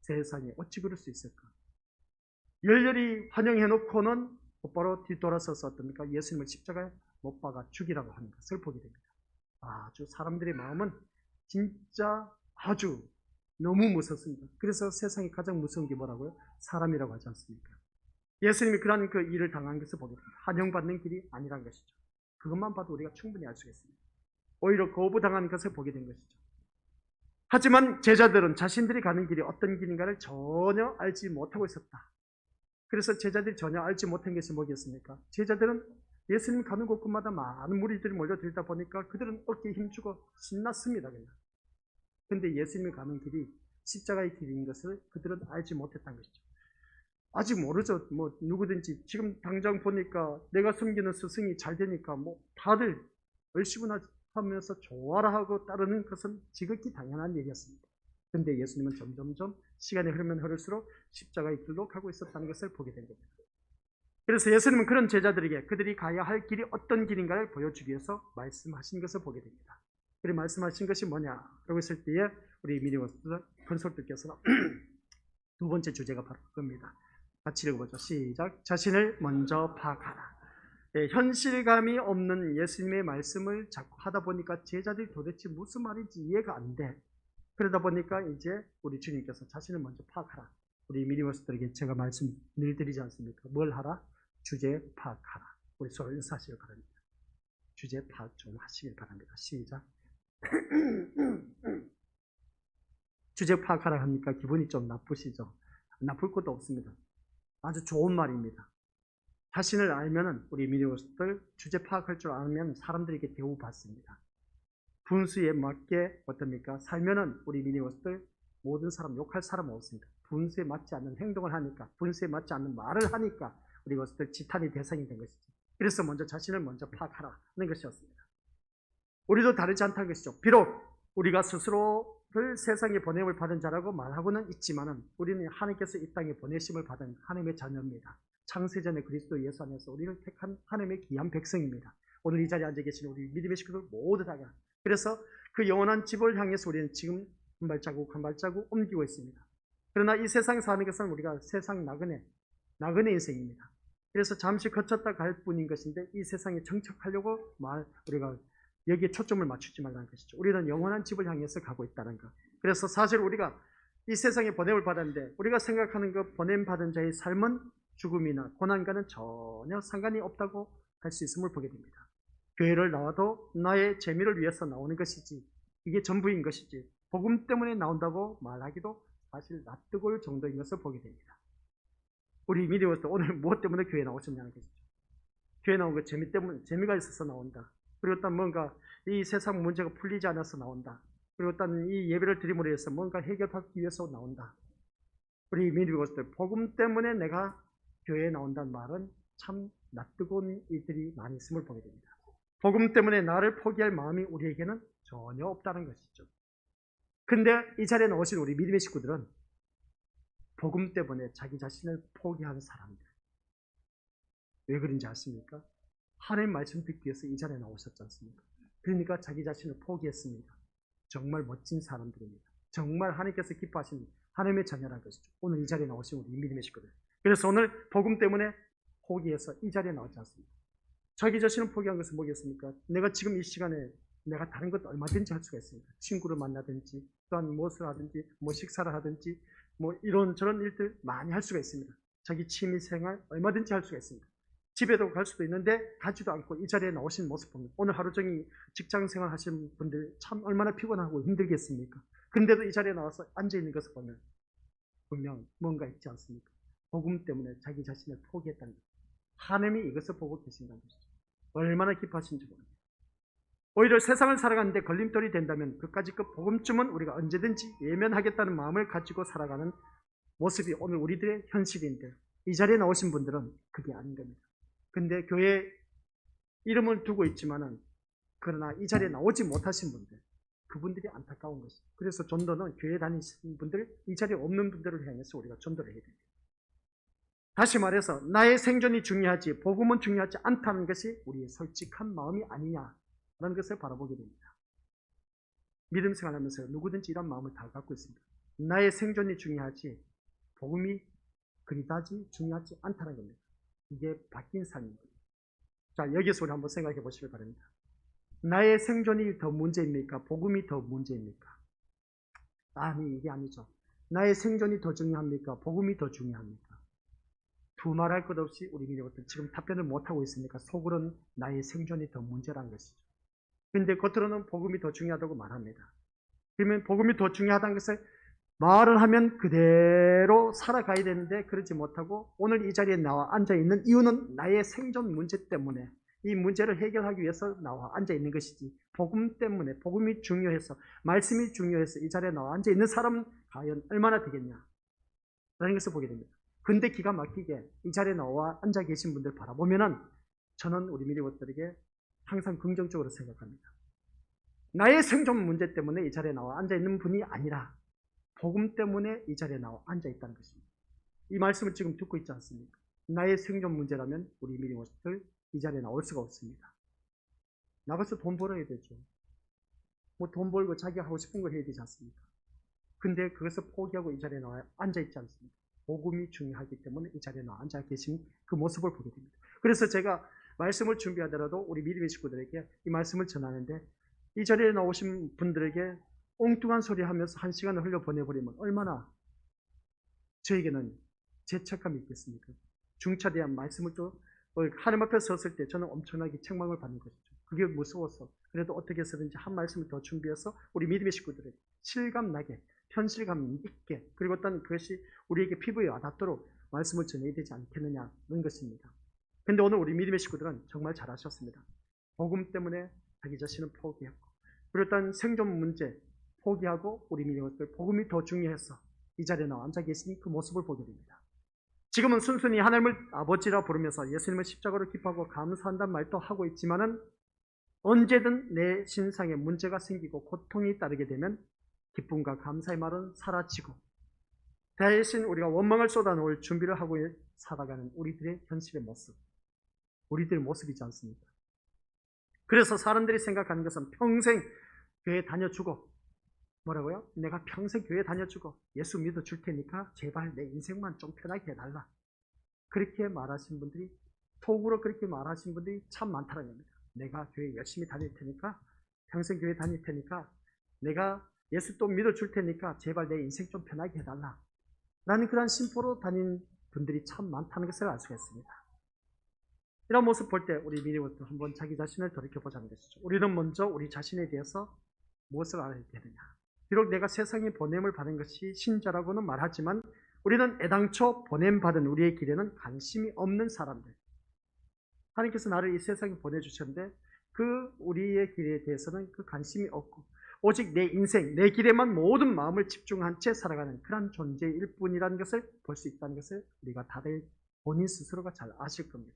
세상에 어찌 그럴 수 있을까? 열렬히 환영해놓고는 곧바로 뒤돌아서서 어떻습니까? 예수님을 십자가에 못 박아 죽이라고 하는 것을 보게 됩니다. 아주 사람들의 마음은 진짜 아주 너무 무섭습니다. 그래서 세상에 가장 무서운 게 뭐라고요? 사람이라고 하지 않습니까? 예수님이 그러한 그 일을 당한 것을 보게 됩니다. 환영받는 길이 아니란 것이죠. 그것만 봐도 우리가 충분히 알 수 있습니다. 오히려 거부당한 것을 보게 된 것이죠. 하지만 제자들은 자신들이 가는 길이 어떤 길인가를 전혀 알지 못하고 있었다. 그래서 제자들이 전혀 알지 못한 것이 뭐겠습니까? 제자들은 예수님 가는 곳곳마다 많은 무리들이 몰려들다 보니까 그들은 어깨에 힘주고 신났습니다. 그런데 예수님이 가는 길이 십자가의 길인 것을 그들은 알지 못했다는 것이죠. 아직 모르죠. 뭐 누구든지 지금 당장 보니까 내가 섬기는 스승이 잘 되니까 뭐 다들 얼씨구나 하면서 좋아라 하고 따르는 것은 지극히 당연한 일이었습니다. 그런데 예수님은 점점점 시간이 흐르면 흐를수록 십자가의 길로 가고 있었다는 것을 보게 된 겁니다. 그래서 예수님은 그런 제자들에게 그들이 가야 할 길이 어떤 길인가를 보여주기 위해서 말씀하신 것을 보게 됩니다. 그리 말씀하신 것이 뭐냐라고 했을 때에 우리 미니버스 컨설트께서는 두 번째 주제가 바로 그겁니다. 같이 읽어보죠. 시작. 자신을 먼저 파악하라. 예, 현실감이 없는 예수님의 말씀을 자꾸 하다 보니까 제자들이 도대체 무슨 말인지 이해가 안 돼. 그러다 보니까 이제 우리 주님께서 자신을 먼저 파악하라. 우리 미니버스들에게 제가 말씀 늘 드리지 않습니까? 뭘 하라? 주제 파악하라. 우리 서로 인사하시길 바랍니다. 주제 파악 좀 하시길 바랍니다. 시작. 주제 파악하라 하니까 기분이 좀 나쁘시죠? 나쁠 것도 없습니다. 아주 좋은 말입니다. 자신을 알면은 우리 미니버스들 주제 파악할 줄 알면 사람들에게 대우받습니다. 분수에 맞게 어떻습니까? 살면은 우리 미니버스들 모든 사람 욕할 사람은 없습니다. 분수에 맞지 않는 행동을 하니까, 분수에 맞지 않는 말을 하니까 우리 것들 지탄의 대상이 된 것이죠. 그래서 먼저 자신을 먼저 파악하라는 것이었습니다. 우리도 다르지 않다는 것이죠. 비록 우리가 스스로를 세상에 보냄을 받은 자라고 말하고는 있지만은 우리는 하나님께서 이 땅에 보내심을 받은 하나님의 자녀입니다. 창세전에 그리스도 예수 안에서 우리는 택한 하나님의 귀한 백성입니다. 오늘 이 자리에 앉아 계신 우리 믿음의 식구들 모두 다가 그래서 그 영원한 집을 향해서 우리는 지금 한 발자국 한 발자국 옮기고 있습니다. 그러나 이 세상 사는 것은 우리가 세상 나그네 인생입니다. 그래서 잠시 거쳤다 갈 뿐인 것인데 이 세상에 정착하려고 우리가 여기에 초점을 맞추지 말라는 것이죠. 우리는 영원한 집을 향해서 가고 있다는 것. 그래서 사실 우리가 이 세상에 보냄을 받았는데 우리가 생각하는 그 보냄 받은 자의 삶은 죽음이나 고난과는 전혀 상관이 없다고 할 수 있음을 보게 됩니다. 교회를 나와도 나의 재미를 위해서 나오는 것이지 이게 전부인 것이지 복음 때문에 나온다고 말하기도 사실 낯뜨거울 정도인 것을 보게 됩니다. 우리 미디어도 오늘 무엇 때문에 교회에 나오셨냐는 것이죠. 교회 나온 거 재미가 있어서 나온다. 그리고 또 뭔가 이 세상 문제가 풀리지 않아서 나온다. 그리고 또 이 예배를 드림으로 해서 뭔가 해결받기 위해서 나온다. 우리 미디어들 복음 때문에 내가 교회에 나온다는 말은 참 낯뜨거운 일들이 많이 있음을 보게 됩니다. 복음 때문에 나를 포기할 마음이 우리에게는 전혀 없다는 것이죠. 근데 이 자리에 나오신 우리 믿음의 식구들은 복음 때문에 자기 자신을 포기한 사람들. 왜 그런지 아십니까? 하나님 말씀 듣기 위해서 이 자리에 나오셨지 않습니까? 그러니까 자기 자신을 포기했습니다. 정말 멋진 사람들입니다. 정말 하나님께서 기뻐하시는 하나님의 자녀란 것이죠. 오늘 이 자리에 나오신 우리 믿음의 식구들. 그래서 오늘 복음 때문에 포기해서 이 자리에 나왔지 않습니까? 자기 자신을 포기한 것은 뭐겠습니까? 내가 지금 이 시간에 내가 다른 것도 얼마든지 할 수가 있습니다. 친구를 만나든지 또한 무엇을 하든지 뭐 식사를 하든지 뭐 이런저런 일들 많이 할 수가 있습니다. 자기 취미생활 얼마든지 할 수가 있습니다. 집에도 갈 수도 있는데 가지도 않고 이 자리에 나오신 모습 보면 오늘 하루 종일 직장생활 하시는 분들 참 얼마나 피곤하고 힘들겠습니까? 근데도 이 자리에 나와서 앉아있는 것을 보면 분명 뭔가 있지 않습니까? 복음 때문에 자기 자신을 포기했다는 것. 하나님이 이것을 보고 계신다는 것이죠. 얼마나 기뻐하신지 모릅니다. 오히려 세상을 살아가는데 걸림돌이 된다면 그까짓 그 복음쯤은 우리가 언제든지 예면하겠다는 마음을 가지고 살아가는 모습이 오늘 우리들의 현실인데 이 자리에 나오신 분들은 그게 아닌 겁니다. 근데 교회 이름을 두고 있지만은 그러나 이 자리에 나오지 못하신 분들 그분들이 안타까운 것이죠. 그래서 전도는 교회 다니시는 분들 이 자리에 없는 분들을 향해서 우리가 전도를 해야 됩니다. 다시 말해서 나의 생존이 중요하지 복음은 중요하지 않다는 것이 우리의 솔직한 마음이 아니냐라는 것을 바라보게 됩니다. 믿음 생활하면서 누구든지 이런 마음을 다 갖고 있습니다. 나의 생존이 중요하지 복음이 그리다지 중요하지 않다는 겁니다. 이게 바뀐 삶입니다. 자, 여기서 우리 한번 생각해 보시길 바랍니다. 나의 생존이 더 문제입니까? 복음이 더 문제입니까? 아니, 이게 아니죠. 나의 생존이 더 중요합니까? 복음이 더 중요합니까? 두말할 것 없이 우리 민족들 지금 답변을 못하고 있으니까 속으로는 나의 생존이 더 문제라는 것이죠. 그런데 겉으로는 복음이 더 중요하다고 말합니다. 그러면 복음이 더 중요하다는 것을 말을 하면 그대로 살아가야 되는데 그러지 못하고 오늘 이 자리에 나와 앉아있는 이유는 나의 생존 문제 때문에 이 문제를 해결하기 위해서 나와 앉아있는 것이지 복음 때문에 복음이 중요해서 말씀이 중요해서 이 자리에 나와 앉아있는 사람은 과연 얼마나 되겠냐 라는 것을 보게 됩니다. 근데 기가 막히게 이 자리에 나와 앉아 계신 분들 바라보면은 저는 우리 미리것들에게 항상 긍정적으로 생각합니다. 나의 생존 문제 때문에 이 자리에 나와 앉아있는 분이 아니라 복음 때문에 이 자리에 나와 앉아있다는 것입니다. 이 말씀을 지금 듣고 있지 않습니까? 나의 생존 문제라면 우리 미리것들 이 자리에 나올 수가 없습니다. 나가서 돈 벌어야 되죠. 뭐 돈 벌고 자기가 하고 싶은 걸 해야 되지 않습니까? 근데 그것을 포기하고 이 자리에 나와 앉아있지 않습니까? 복음이 중요하기 때문에 이 자리에 나와 앉아 계신 그 모습을 보게 됩니다. 그래서 제가 말씀을 준비하더라도 우리 믿음의 식구들에게 이 말씀을 전하는데 이 자리에 나오신 분들에게 엉뚱한 소리 하면서 한 시간을 흘려보내버리면 얼마나 저에게는 죄책감이 있겠습니까? 중차대한 말씀을 또 하나님 앞에 섰을 때 저는 엄청나게 책망을 받는 것이죠. 그게 무서워서 그래도 어떻게 해서든지 한 말씀을 더 준비해서 우리 믿음의 식구들에게 실감나게 현실감 있게 그리고 어떤 그것이 우리에게 피부에 와닿도록 말씀을 전해야 되지 않겠느냐는 것입니다. 근데 오늘 우리 믿음의 식구들은 정말 잘하셨습니다. 복음 때문에 자기 자신을 포기했고 그리고 어떤 생존 문제 포기하고 우리 믿음의 식구들 복음이 더 중요해서 이 자리에 나와 앉아 계신 그 모습을 보게 됩니다. 지금은 순순히 하나님을 아버지라 부르면서 예수님을 십자가로 기뻐하고 감사한다는 말도 하고 있지만은 언제든 내 신상에 문제가 생기고 고통이 따르게 되면 기쁨과 감사의 말은 사라지고 대신 우리가 원망을 쏟아놓을 준비를 하고 살아가는 우리들의 현실의 모습, 우리들의 모습이지 않습니까? 그래서 사람들이 생각하는 것은 평생 교회 다녀주고 뭐라고요? 내가 평생 교회 다녀주고 예수 믿어줄 테니까 제발 내 인생만 좀 편하게 해달라. 그렇게 말하신 분들이 톡으로 그렇게 말하신 분들이 참 많다는 겁니다. 내가 교회 열심히 다닐 테니까 평생 교회 다닐 테니까 내가 예수 또 믿어줄 테니까 제발 내 인생 좀 편하게 해달라. 라는 그런 심포로 다닌 분들이 참 많다는 것을 알 수가 있습니다. 이런 모습 볼 때 우리 미리부터 한번 자기 자신을 돌이켜보자는 것이죠. 우리는 먼저 우리 자신에 대해서 무엇을 알아야 되느냐. 비록 내가 세상에 보냄을 받은 것이 신자라고는 말하지만 우리는 애당초 보냄받은 우리의 길에는 관심이 없는 사람들. 하나님께서 나를 이 세상에 보내주셨는데 그 우리의 길에 대해서는 그 관심이 없고 오직 내 인생, 내 길에만 모든 마음을 집중한 채 살아가는 그런 존재일 뿐이라는 것을 볼 수 있다는 것을 우리가 다들 본인 스스로가 잘 아실 겁니다.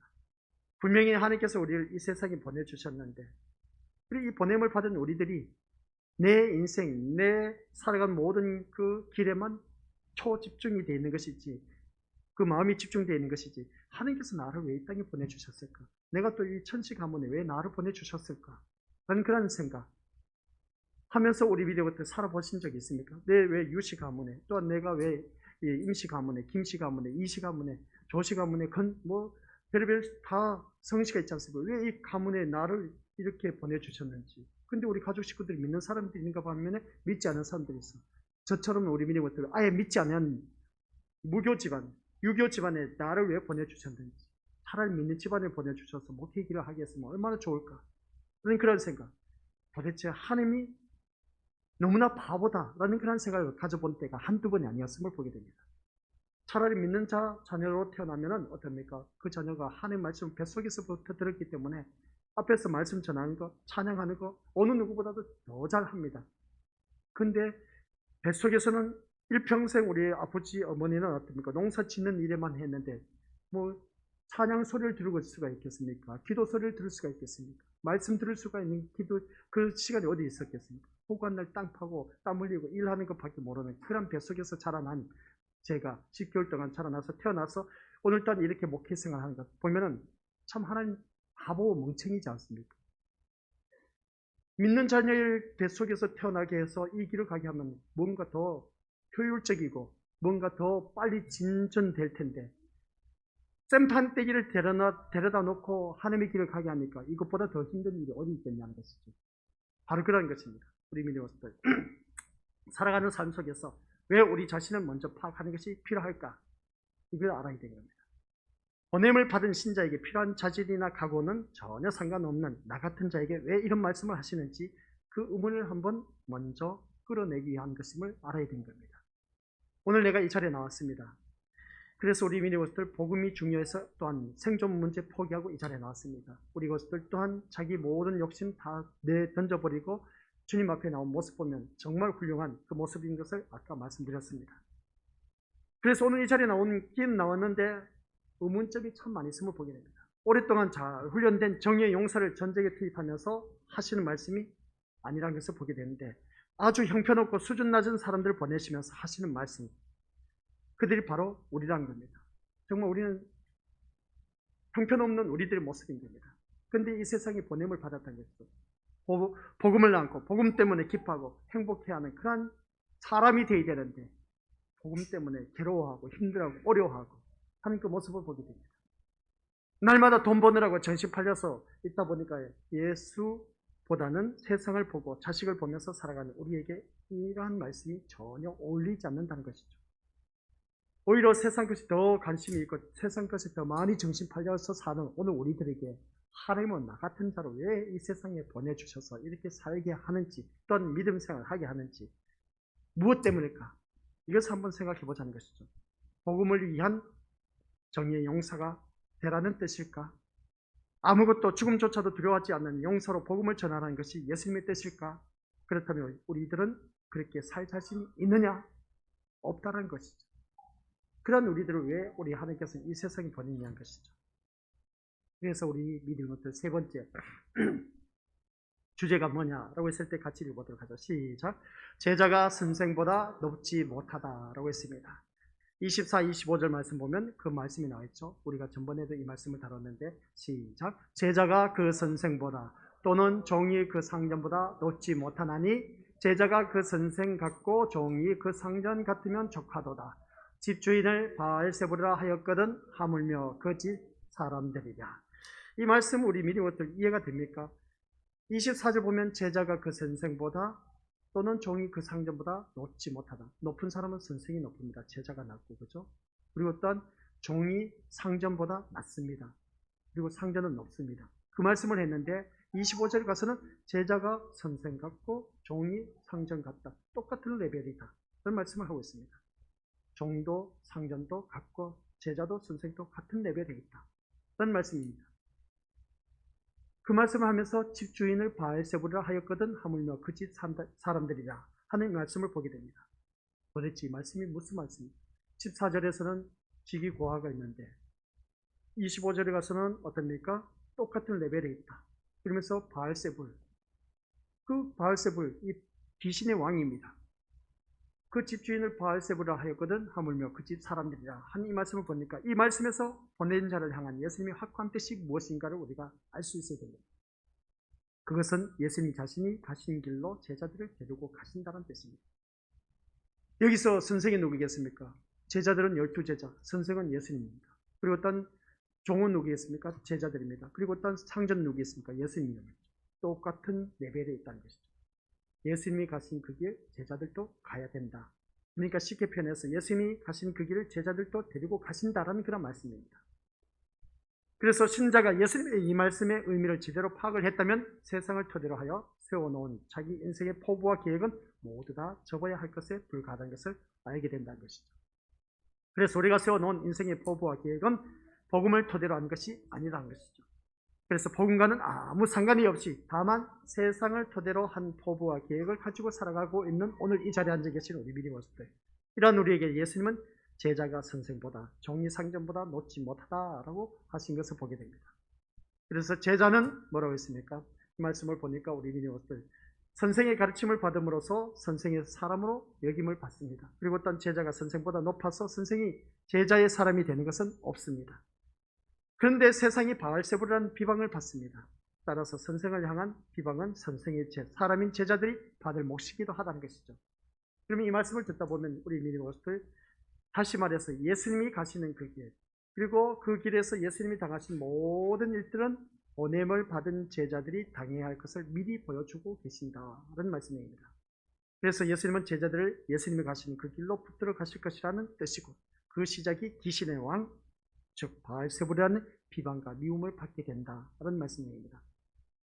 분명히 하나님께서 우리를 이 세상에 보내주셨는데 이 보냄을 받은 우리들이 내 인생, 내 살아간 모든 그 길에만 초집중이 되어 있는 것이지 그 마음이 집중되어 있는 것이지 하나님께서 나를 왜 이 땅에 보내주셨을까? 내가 또 이 천시 가문에 왜 나를 보내주셨을까? 라는 그런 생각 하면서 우리 미래부터 살아보신 적이 있습니까? 내 왜 유시 가문에 또한 내가 왜 임시 가문에 김씨 가문에 이씨 가문에 조씨 가문에 별의별 다 성씨가 있지 않습니까? 왜 이 가문에 나를 이렇게 보내주셨는지. 근데 우리 가족 식구들이 믿는 사람들이 있는가 하면 믿지 않는 사람들이 있어. 저처럼 우리 미래부터 아예 믿지 않는 무교 집안, 유교 집안에 나를 왜 보내주셨는지. 차라리 믿는 집안에 보내주셔서 목회기를 하게 했으면 얼마나 좋을까. 그런 생각. 도대체 하나님이 너무나 바보다라는 그런 생각을 가져본 때가 한두 번이 아니었음을 보게 됩니다. 차라리 믿는 자녀로 태어나면 어떻습니까? 그 자녀가 하나님 말씀을 뱃속에서부터 들었기 때문에 앞에서 말씀 전하는 거, 찬양하는 거 어느 누구보다도 더 잘합니다. 근데 뱃속에서는 일평생 우리 아버지, 어머니는 어떻습니까? 농사 짓는 일에만 했는데 찬양 소리를 들을 수가 있겠습니까? 기도 소리를 들을 수가 있겠습니까? 말씀 들을 수가 있는 그 시간이 어디 있었겠습니까? 호간날 땅 파고 땀 흘리고 일하는 것밖에 모르는 그런 뱃속에서 자라난 제가 10개월 동안 자라나서 태어나서 오늘따라 이렇게 목회 생활하는 것 보면은 참 하나님 바보 멍청이지 않습니까? 믿는 자녀의 뱃속에서 태어나게 해서 이 길을 가게 하면 뭔가 더 효율적이고 뭔가 더 빨리 진전될 텐데 쌤판떼기를 데려다 놓고 하나님의 길을 가게 하니까 이것보다 더 힘든 일이 어디 있겠냐는 것이죠. 바로 그런 것입니다. 우리 믿음들 살아가는 삶 속에서 왜 우리 자신을 먼저 파악하는 것이 필요할까? 이걸 알아야 되는 겁니다. 보냄을 받은 신자에게 필요한 자질이나 각오는 전혀 상관없는 나 같은 자에게 왜 이런 말씀을 하시는지 그 의문을 한번 먼저 끌어내기 위한 것임을 알아야 되는 겁니다. 오늘 내가 이 자리에 나왔습니다. 그래서 우리 미니버스들 복음이 중요해서 또한 생존 문제 포기하고 이 자리에 나왔습니다. 우리 것들 또한 자기 모든 욕심 다 던져버리고 주님 앞에 나온 모습 보면 정말 훌륭한 그 모습인 것을 아까 말씀드렸습니다. 그래서 오늘 이 자리에 나왔는데 의문점이 참 많이 있음을 보게 됩니다. 오랫동안 잘 훈련된 정의의 용사를 전쟁에 투입하면서 하시는 말씀이 아니라는 것을 보게 되는데 아주 형편없고 수준 낮은 사람들을 보내시면서 하시는 말씀 그들이 바로 우리라는 겁니다. 정말 우리는 형편없는 우리들의 모습인 겁니다. 그런데 이 세상에 보냄을 받았다는 것이죠. 복음을 안고 복음 때문에 기뻐하고 행복해하는 그런 사람이 되어야 되는데 복음 때문에 괴로워하고 힘들어하고 어려워하고 하는 그 모습을 보게 됩니다. 날마다 돈 버느라고 정신 팔려서 있다 보니까 예수보다는 세상을 보고 자식을 보면서 살아가는 우리에게 이러한 말씀이 전혀 어울리지 않는다는 것이죠. 오히려 세상 것이 더 관심이 있고 세상 것이 더 많이 정신 팔려서 사는 오늘 우리들에게 하나님은 나 같은 자로 왜 이 세상에 보내주셔서 이렇게 살게 하는지 또는 믿음 생활을 하게 하는지 무엇 때문일까? 이것을 한번 생각해 보자는 것이죠. 복음을 위한 정의의 용사가 되라는 뜻일까? 아무것도 죽음조차도 두려워하지 않는 용사로 복음을 전하라는 것이 예수님의 뜻일까? 그렇다면 우리들은 그렇게 살 자신이 있느냐? 없다는 것이죠. 그런 우리들을 왜 우리 하나님께서 이 세상에 보내냐는 것이죠. 그래서 우리 믿음의 세 번째 주제가 뭐냐라고 했을 때 같이 읽어보도록 하죠. 시작. 제자가 선생보다 높지 못하다라고 했습니다. 24, 25절 말씀 보면 그 말씀이 나와있죠. 우리가 전번에도 이 말씀을 다뤘는데 시작. 제자가 그 선생보다 또는 종이 그 상전보다 높지 못하나니 제자가 그 선생 같고 종이 그 상전 같으면 족하도다. 집주인을 바알세부라 하였거든 하물며 그 집 사람들이랴. 이 말씀 우리 믿음으로부터 이해가 됩니까? 24절 보면 제자가 그 선생보다 또는 종이 그 상전보다 높지 못하다. 높은 사람은 선생이 높습니다. 제자가 낮고, 그죠? 그리고 또한 종이 상전보다 낮습니다. 그리고 상전은 높습니다. 그 말씀을 했는데 25절 가서는 제자가 선생 같고 종이 상전 같다. 똑같은 레벨이다. 그런 말씀을 하고 있습니다. 종도 상전도 같고 제자도 선생도 같은 레벨에 있다. 그런 말씀입니다. 그 말씀을 하면서 집주인을 바알세부라 하였거든 하물며 그 집 사람들이라 하는 말씀을 보게 됩니다. 도대체 이 말씀이 무슨 말씀입니까? 14절에서는 직위 고하가 있는데 25절에 가서는 어떻습니까? 똑같은 레벨에 있다. 그러면서 바알세불, 그 바알세불, 이 귀신의 왕입니다. 그 집주인을 바알세부라 하였거든 하물며 그 집 사람들이라 하는 이 말씀을 보니까 이 말씀에서 보낸 자를 향한 예수님의 확고한 뜻이 무엇인가를 우리가 알 수 있어야 됩니다. 그것은 예수님 자신이 가신 길로 제자들을 데리고 가신다는 뜻입니다. 여기서 선생이 누구겠습니까? 제자들은 12제자, 선생은 예수님입니다. 그리고 어떤 종은 누구겠습니까? 제자들입니다. 그리고 어떤 상전 누구겠습니까? 예수님입니다. 똑같은 레벨에 있다는 것이죠. 예수님이 가신 그 길 제자들도 가야 된다. 그러니까 쉽게 표현해서 예수님이 가신 그 길을 제자들도 데리고 가신다라는 그런 말씀입니다. 그래서 신자가 예수님의 이 말씀의 의미를 제대로 파악을 했다면 세상을 토대로 하여 세워놓은 자기 인생의 포부와 계획은 모두 다 접어야 할 것에 불과하다는 것을 알게 된다는 것이죠. 그래서 우리가 세워놓은 인생의 포부와 계획은 복음을 토대로 한 것이 아니라는 것이죠. 그래서 복음과는 아무 상관이 없이 다만 세상을 토대로 한 포부와 계획을 가지고 살아가고 있는 오늘 이 자리에 앉아 계신 우리 믿음의 모습들, 이런 우리에게 예수님은 제자가 선생보다 종이 상전보다 높지 못하다라고 하신 것을 보게 됩니다. 그래서 제자는 뭐라고 했습니까? 이 말씀을 보니까 우리 믿음의 모습들, 선생의 가르침을 받음으로써 선생의 사람으로 여김을 받습니다. 그리고 어떤 제자가 선생보다 높아서 선생이 제자의 사람이 되는 것은 없습니다. 그런데 세상이 바알세부라는 비방을 받습니다. 따라서 선생을 향한 비방은 선생의 사람인 제자들이 받을 몫이기도 하다는 것이죠. 그러면 이 말씀을 듣다 보면 우리 믿음의 모습들, 다시 말해서 예수님이 가시는 그 길, 그리고 그 길에서 예수님이 당하신 모든 일들은 보냄을 받은 제자들이 당해야 할 것을 미리 보여주고 계신다는 말씀입니다. 그래서 예수님은 제자들을 예수님이 가시는 그 길로 붙들어 가실 것이라는 뜻이고, 그 시작이 귀신의 왕, 즉 바알세부라는 비방과 미움을 받게 된다는 말씀입니다.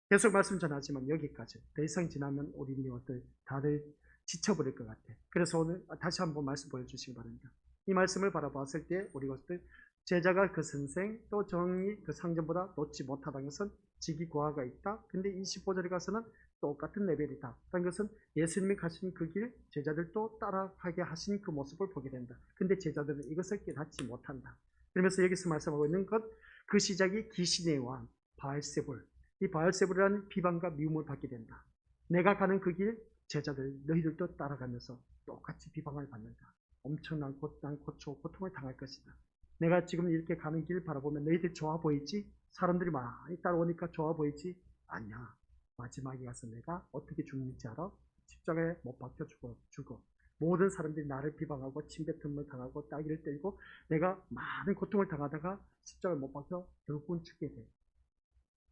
계속 말씀 전하지만 여기까지. 더 이상 지나면 우리 믿음들 다들 지쳐버릴 것 같아. 그래서 오늘 다시 한번 말씀 보여주시기 바랍니다. 이 말씀을 바라봤을 때 우리 것들, 제자가 그 선생 또 종이 그 상전보다 높지 못하다는 것은 직위 고하가 있다. 근데 25절에 가서는 똑같은 레벨이다. 라는 것은 예수님이 가신 그 길 제자들도 따라가게 하신 그 모습을 보게 된다. 근데 제자들은 이것을 깨닫지 못한다. 그러면서 여기서 말씀하고 있는 것, 그 시작이 귀신의 왕 바알세불, 이 바알세불이라는 비방과 미움을 받게 된다. 내가 가는 그 길 제자들 너희들도 따라가면서 똑같이 비방을 받는다. 엄청난 고통을 당할 것이다. 내가 지금 이렇게 가는 길 바라보면 너희들 좋아 보이지? 사람들이 많이 따라오니까 좋아 보이지? 아니야. 마지막에 가서 내가 어떻게 죽는지 알아? 십자가에 못 박혀 죽어. 모든 사람들이 나를 비방하고 침뱉음을 당하고 따기를 때리고 내가 많은 고통을 당하다가 십자가에 못 박혀 결국은 죽게 돼.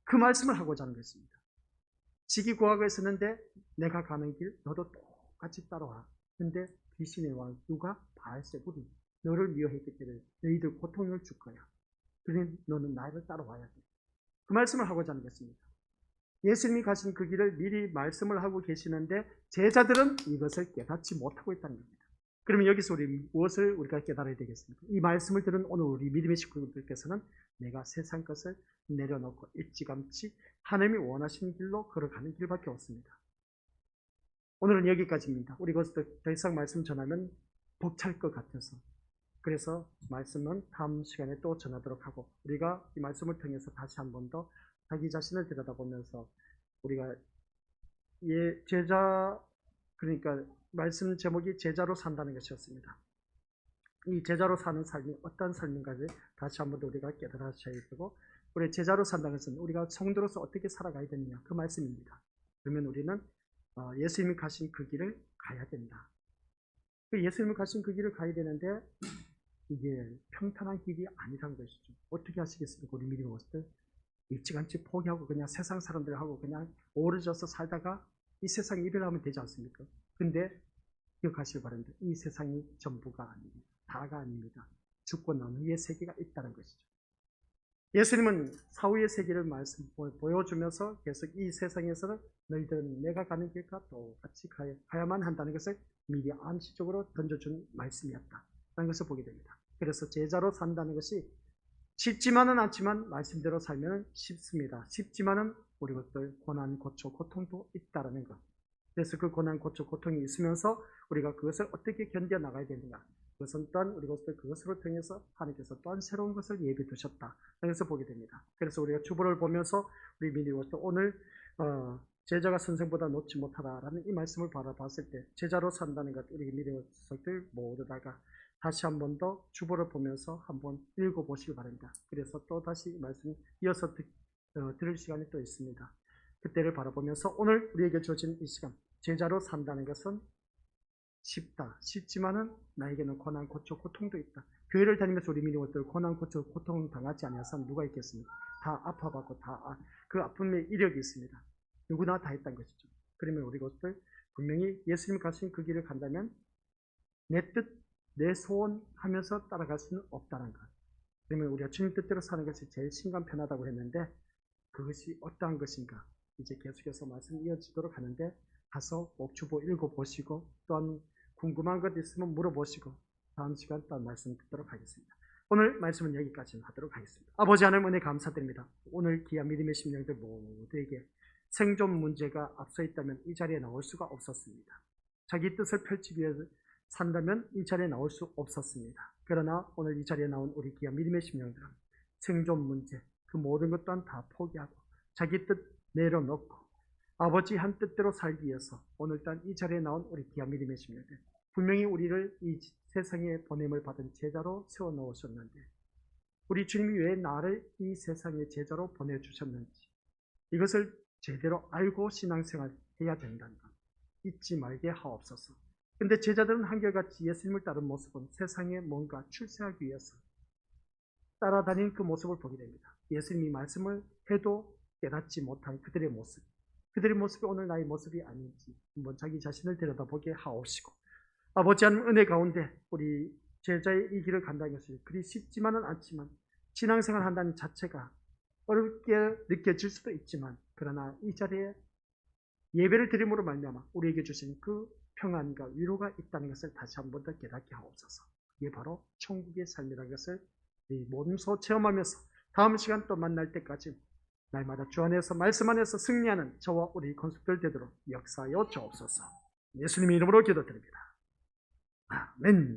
그 말씀을 하고자 하는 것입니다. 지기고학을 쓰는데 내가 가는 길 너도 똑같이 따라와. 근데 귀신의 왕 누가? 바알세불이 너를 미워했기 때문에 너희들 고통을 줄 거야. 그러니 너는 나를 따라와야 돼. 그 말씀을 하고자 하는 것입니다. 예수님이 가신 그 길을 미리 말씀을 하고 계시는데 제자들은 이것을 깨닫지 못하고 있다는 겁니다. 그러면 여기서 우리 무엇을 우리가 깨달아야 되겠습니까? 이 말씀을 들은 오늘 우리 믿음의 식구들께서는 내가 세상 것을 내려놓고 일찌감치 하나님이 원하시는 길로 걸어가는 길밖에 없습니다. 오늘은 여기까지입니다. 우리 것도 더 이상 말씀 전하면 벅찰 것 같아서 그래서 말씀은 다음 시간에 또 전하도록 하고 우리가 이 말씀을 통해서 다시 한 번 더 자기 자신을 들여다보면서 우리가 제자 그러니까 말씀 제목이 제자로 산다는 것이었습니다. 이 제자로 사는 삶이 어떤 삶인가를 다시 한 번 더 우리가 깨달아셔야 되고 우리 제자로 산다는 것은 우리가 성도로서 어떻게 살아가야 되느냐 그 말씀입니다. 그러면 우리는 예수님이 가신 그 길을 가야 된다. 예수님이 가신 그 길을 가야 되는데 이게 평탄한 길이 아니란 것이죠. 어떻게 하시겠습니까? 우리 믿음의 것들 일찌감치 포기하고 그냥 세상 사람들하고 그냥 오르져서 살다가 이 세상에 이별하면 되지 않습니까? 근데 기억하시기 바랍니다. 이 세상이 전부가 아닙니다. 다가 아닙니다. 죽고 난 후의 세계가 있다는 것이죠. 예수님은 사후의 세계를 보여주면서 계속 이 세상에서는 너희들은 내가 가는 길과 똑같이 가야만 한다는 것을 미리 암시적으로 던져준 말씀이었다. 라는 것을 보게 됩니다. 그래서 제자로 산다는 것이 쉽지만은 않지만 말씀대로 살면 쉽습니다. 쉽지만은 우리 것들 고난, 고초, 고통도 있다라는 것. 그래서 그 고난, 고초, 고통이 있으면서 우리가 그것을 어떻게 견뎌 나가야 되는가. 그것은 또한 우리 것들 그것으로 통해서 하나님께서 또한 새로운 것을 예비해 두셨다. 그래서 보게 됩니다. 그래서 우리가 주보를 보면서 우리 믿음으로서 오늘 제자가 선생보다 놓지 못하다라는 이 말씀을 바라봤을 때 제자로 산다는 것 우리 믿음의 속들 모두다가 다시 한 번 더 주보를 보면서 한번 읽어보시기 바랍니다. 그래서 또 다시 말씀 이어서 들을 시간이 또 있습니다. 그때를 바라보면서 오늘 우리에게 주어진 이 시간 제자로 산다는 것은 쉽다. 쉽지만은 나에게는 고난, 고초, 고통도 있다. 교회를 다니면서 우리 믿음들 고난, 고초, 고통 당하지 않은 사람 누가 있겠습니까? 다 아파봤고 다 그 아픔의 이력이 있습니다. 누구나 다 했다는 것이죠. 그러면 우리 것들 분명히 예수님 가신 그 길을 간다면 내 뜻, 내 소원 하면서 따라갈 수는 없다는 것. 그러면 우리가 주님 뜻대로 사는 것이 제일 신간 편하다고 했는데 그것이 어떠한 것인가? 이제 계속해서 말씀 이어지도록 하는데 가서 꼭 주보 읽어보시고 또한 궁금한 것 있으면 물어보시고 다음 시간 또 말씀 듣도록 하겠습니다. 오늘 말씀은 여기까지 하도록 하겠습니다. 아버지 하나님 은혜 감사드립니다. 오늘 귀한 믿음의 심령들 모두에게 생존 문제가 앞서 있다면 이 자리에 나올 수가 없었습니다. 자기 뜻을 펼치기 위해서 산다면 이 자리에 나올 수 없었습니다. 그러나 오늘 이 자리에 나온 우리 귀한 믿음의 심령들은 생존 문제 그 모든 것 또한 다 포기하고 자기 뜻 내려놓고 아버지 한 뜻대로 살기 위해서 오늘 또한 이 자리에 나온 우리 귀한 믿음의 심령들 분명히 우리를 이 세상에 보냄을 받은 제자로 세워놓으셨는데 우리 주님이 왜 나를 이 세상의 제자로 보내주셨는지 이것을 제대로 알고 신앙생활 해야 된다는 것 잊지 말게 하옵소서. 근데 제자들은 한결같이 예수님을 따른 모습은 세상에 뭔가 출세하기 위해서 따라다닌 그 모습을 보게 됩니다. 예수님이 말씀을 해도 깨닫지 못한 그들의 모습. 그들의 모습이 오늘 나의 모습이 아닌지 한번 자기 자신을 들여다보게 하옵시고 아버지 하나님 은혜 가운데 우리 제자의 이 길을 간다는 것이 그리 쉽지만은 않지만 신앙생활 한다는 자체가 어렵게 느껴질 수도 있지만 그러나 이 자리에 예배를 드림으로 말미암아 우리에게 주신 그 평안과 위로가 있다는 것을 다시 한 번 더 깨닫게 하옵소서. 이게 바로 천국의 삶이라는 것을 우리 몸소 체험하면서 다음 시간 또 만날 때까지 날마다 주 안에서 말씀 안에서 승리하는 저와 우리 건축들 되도록 역사하여 주옵소서. 예수님의 이름으로 기도드립니다. 아멘.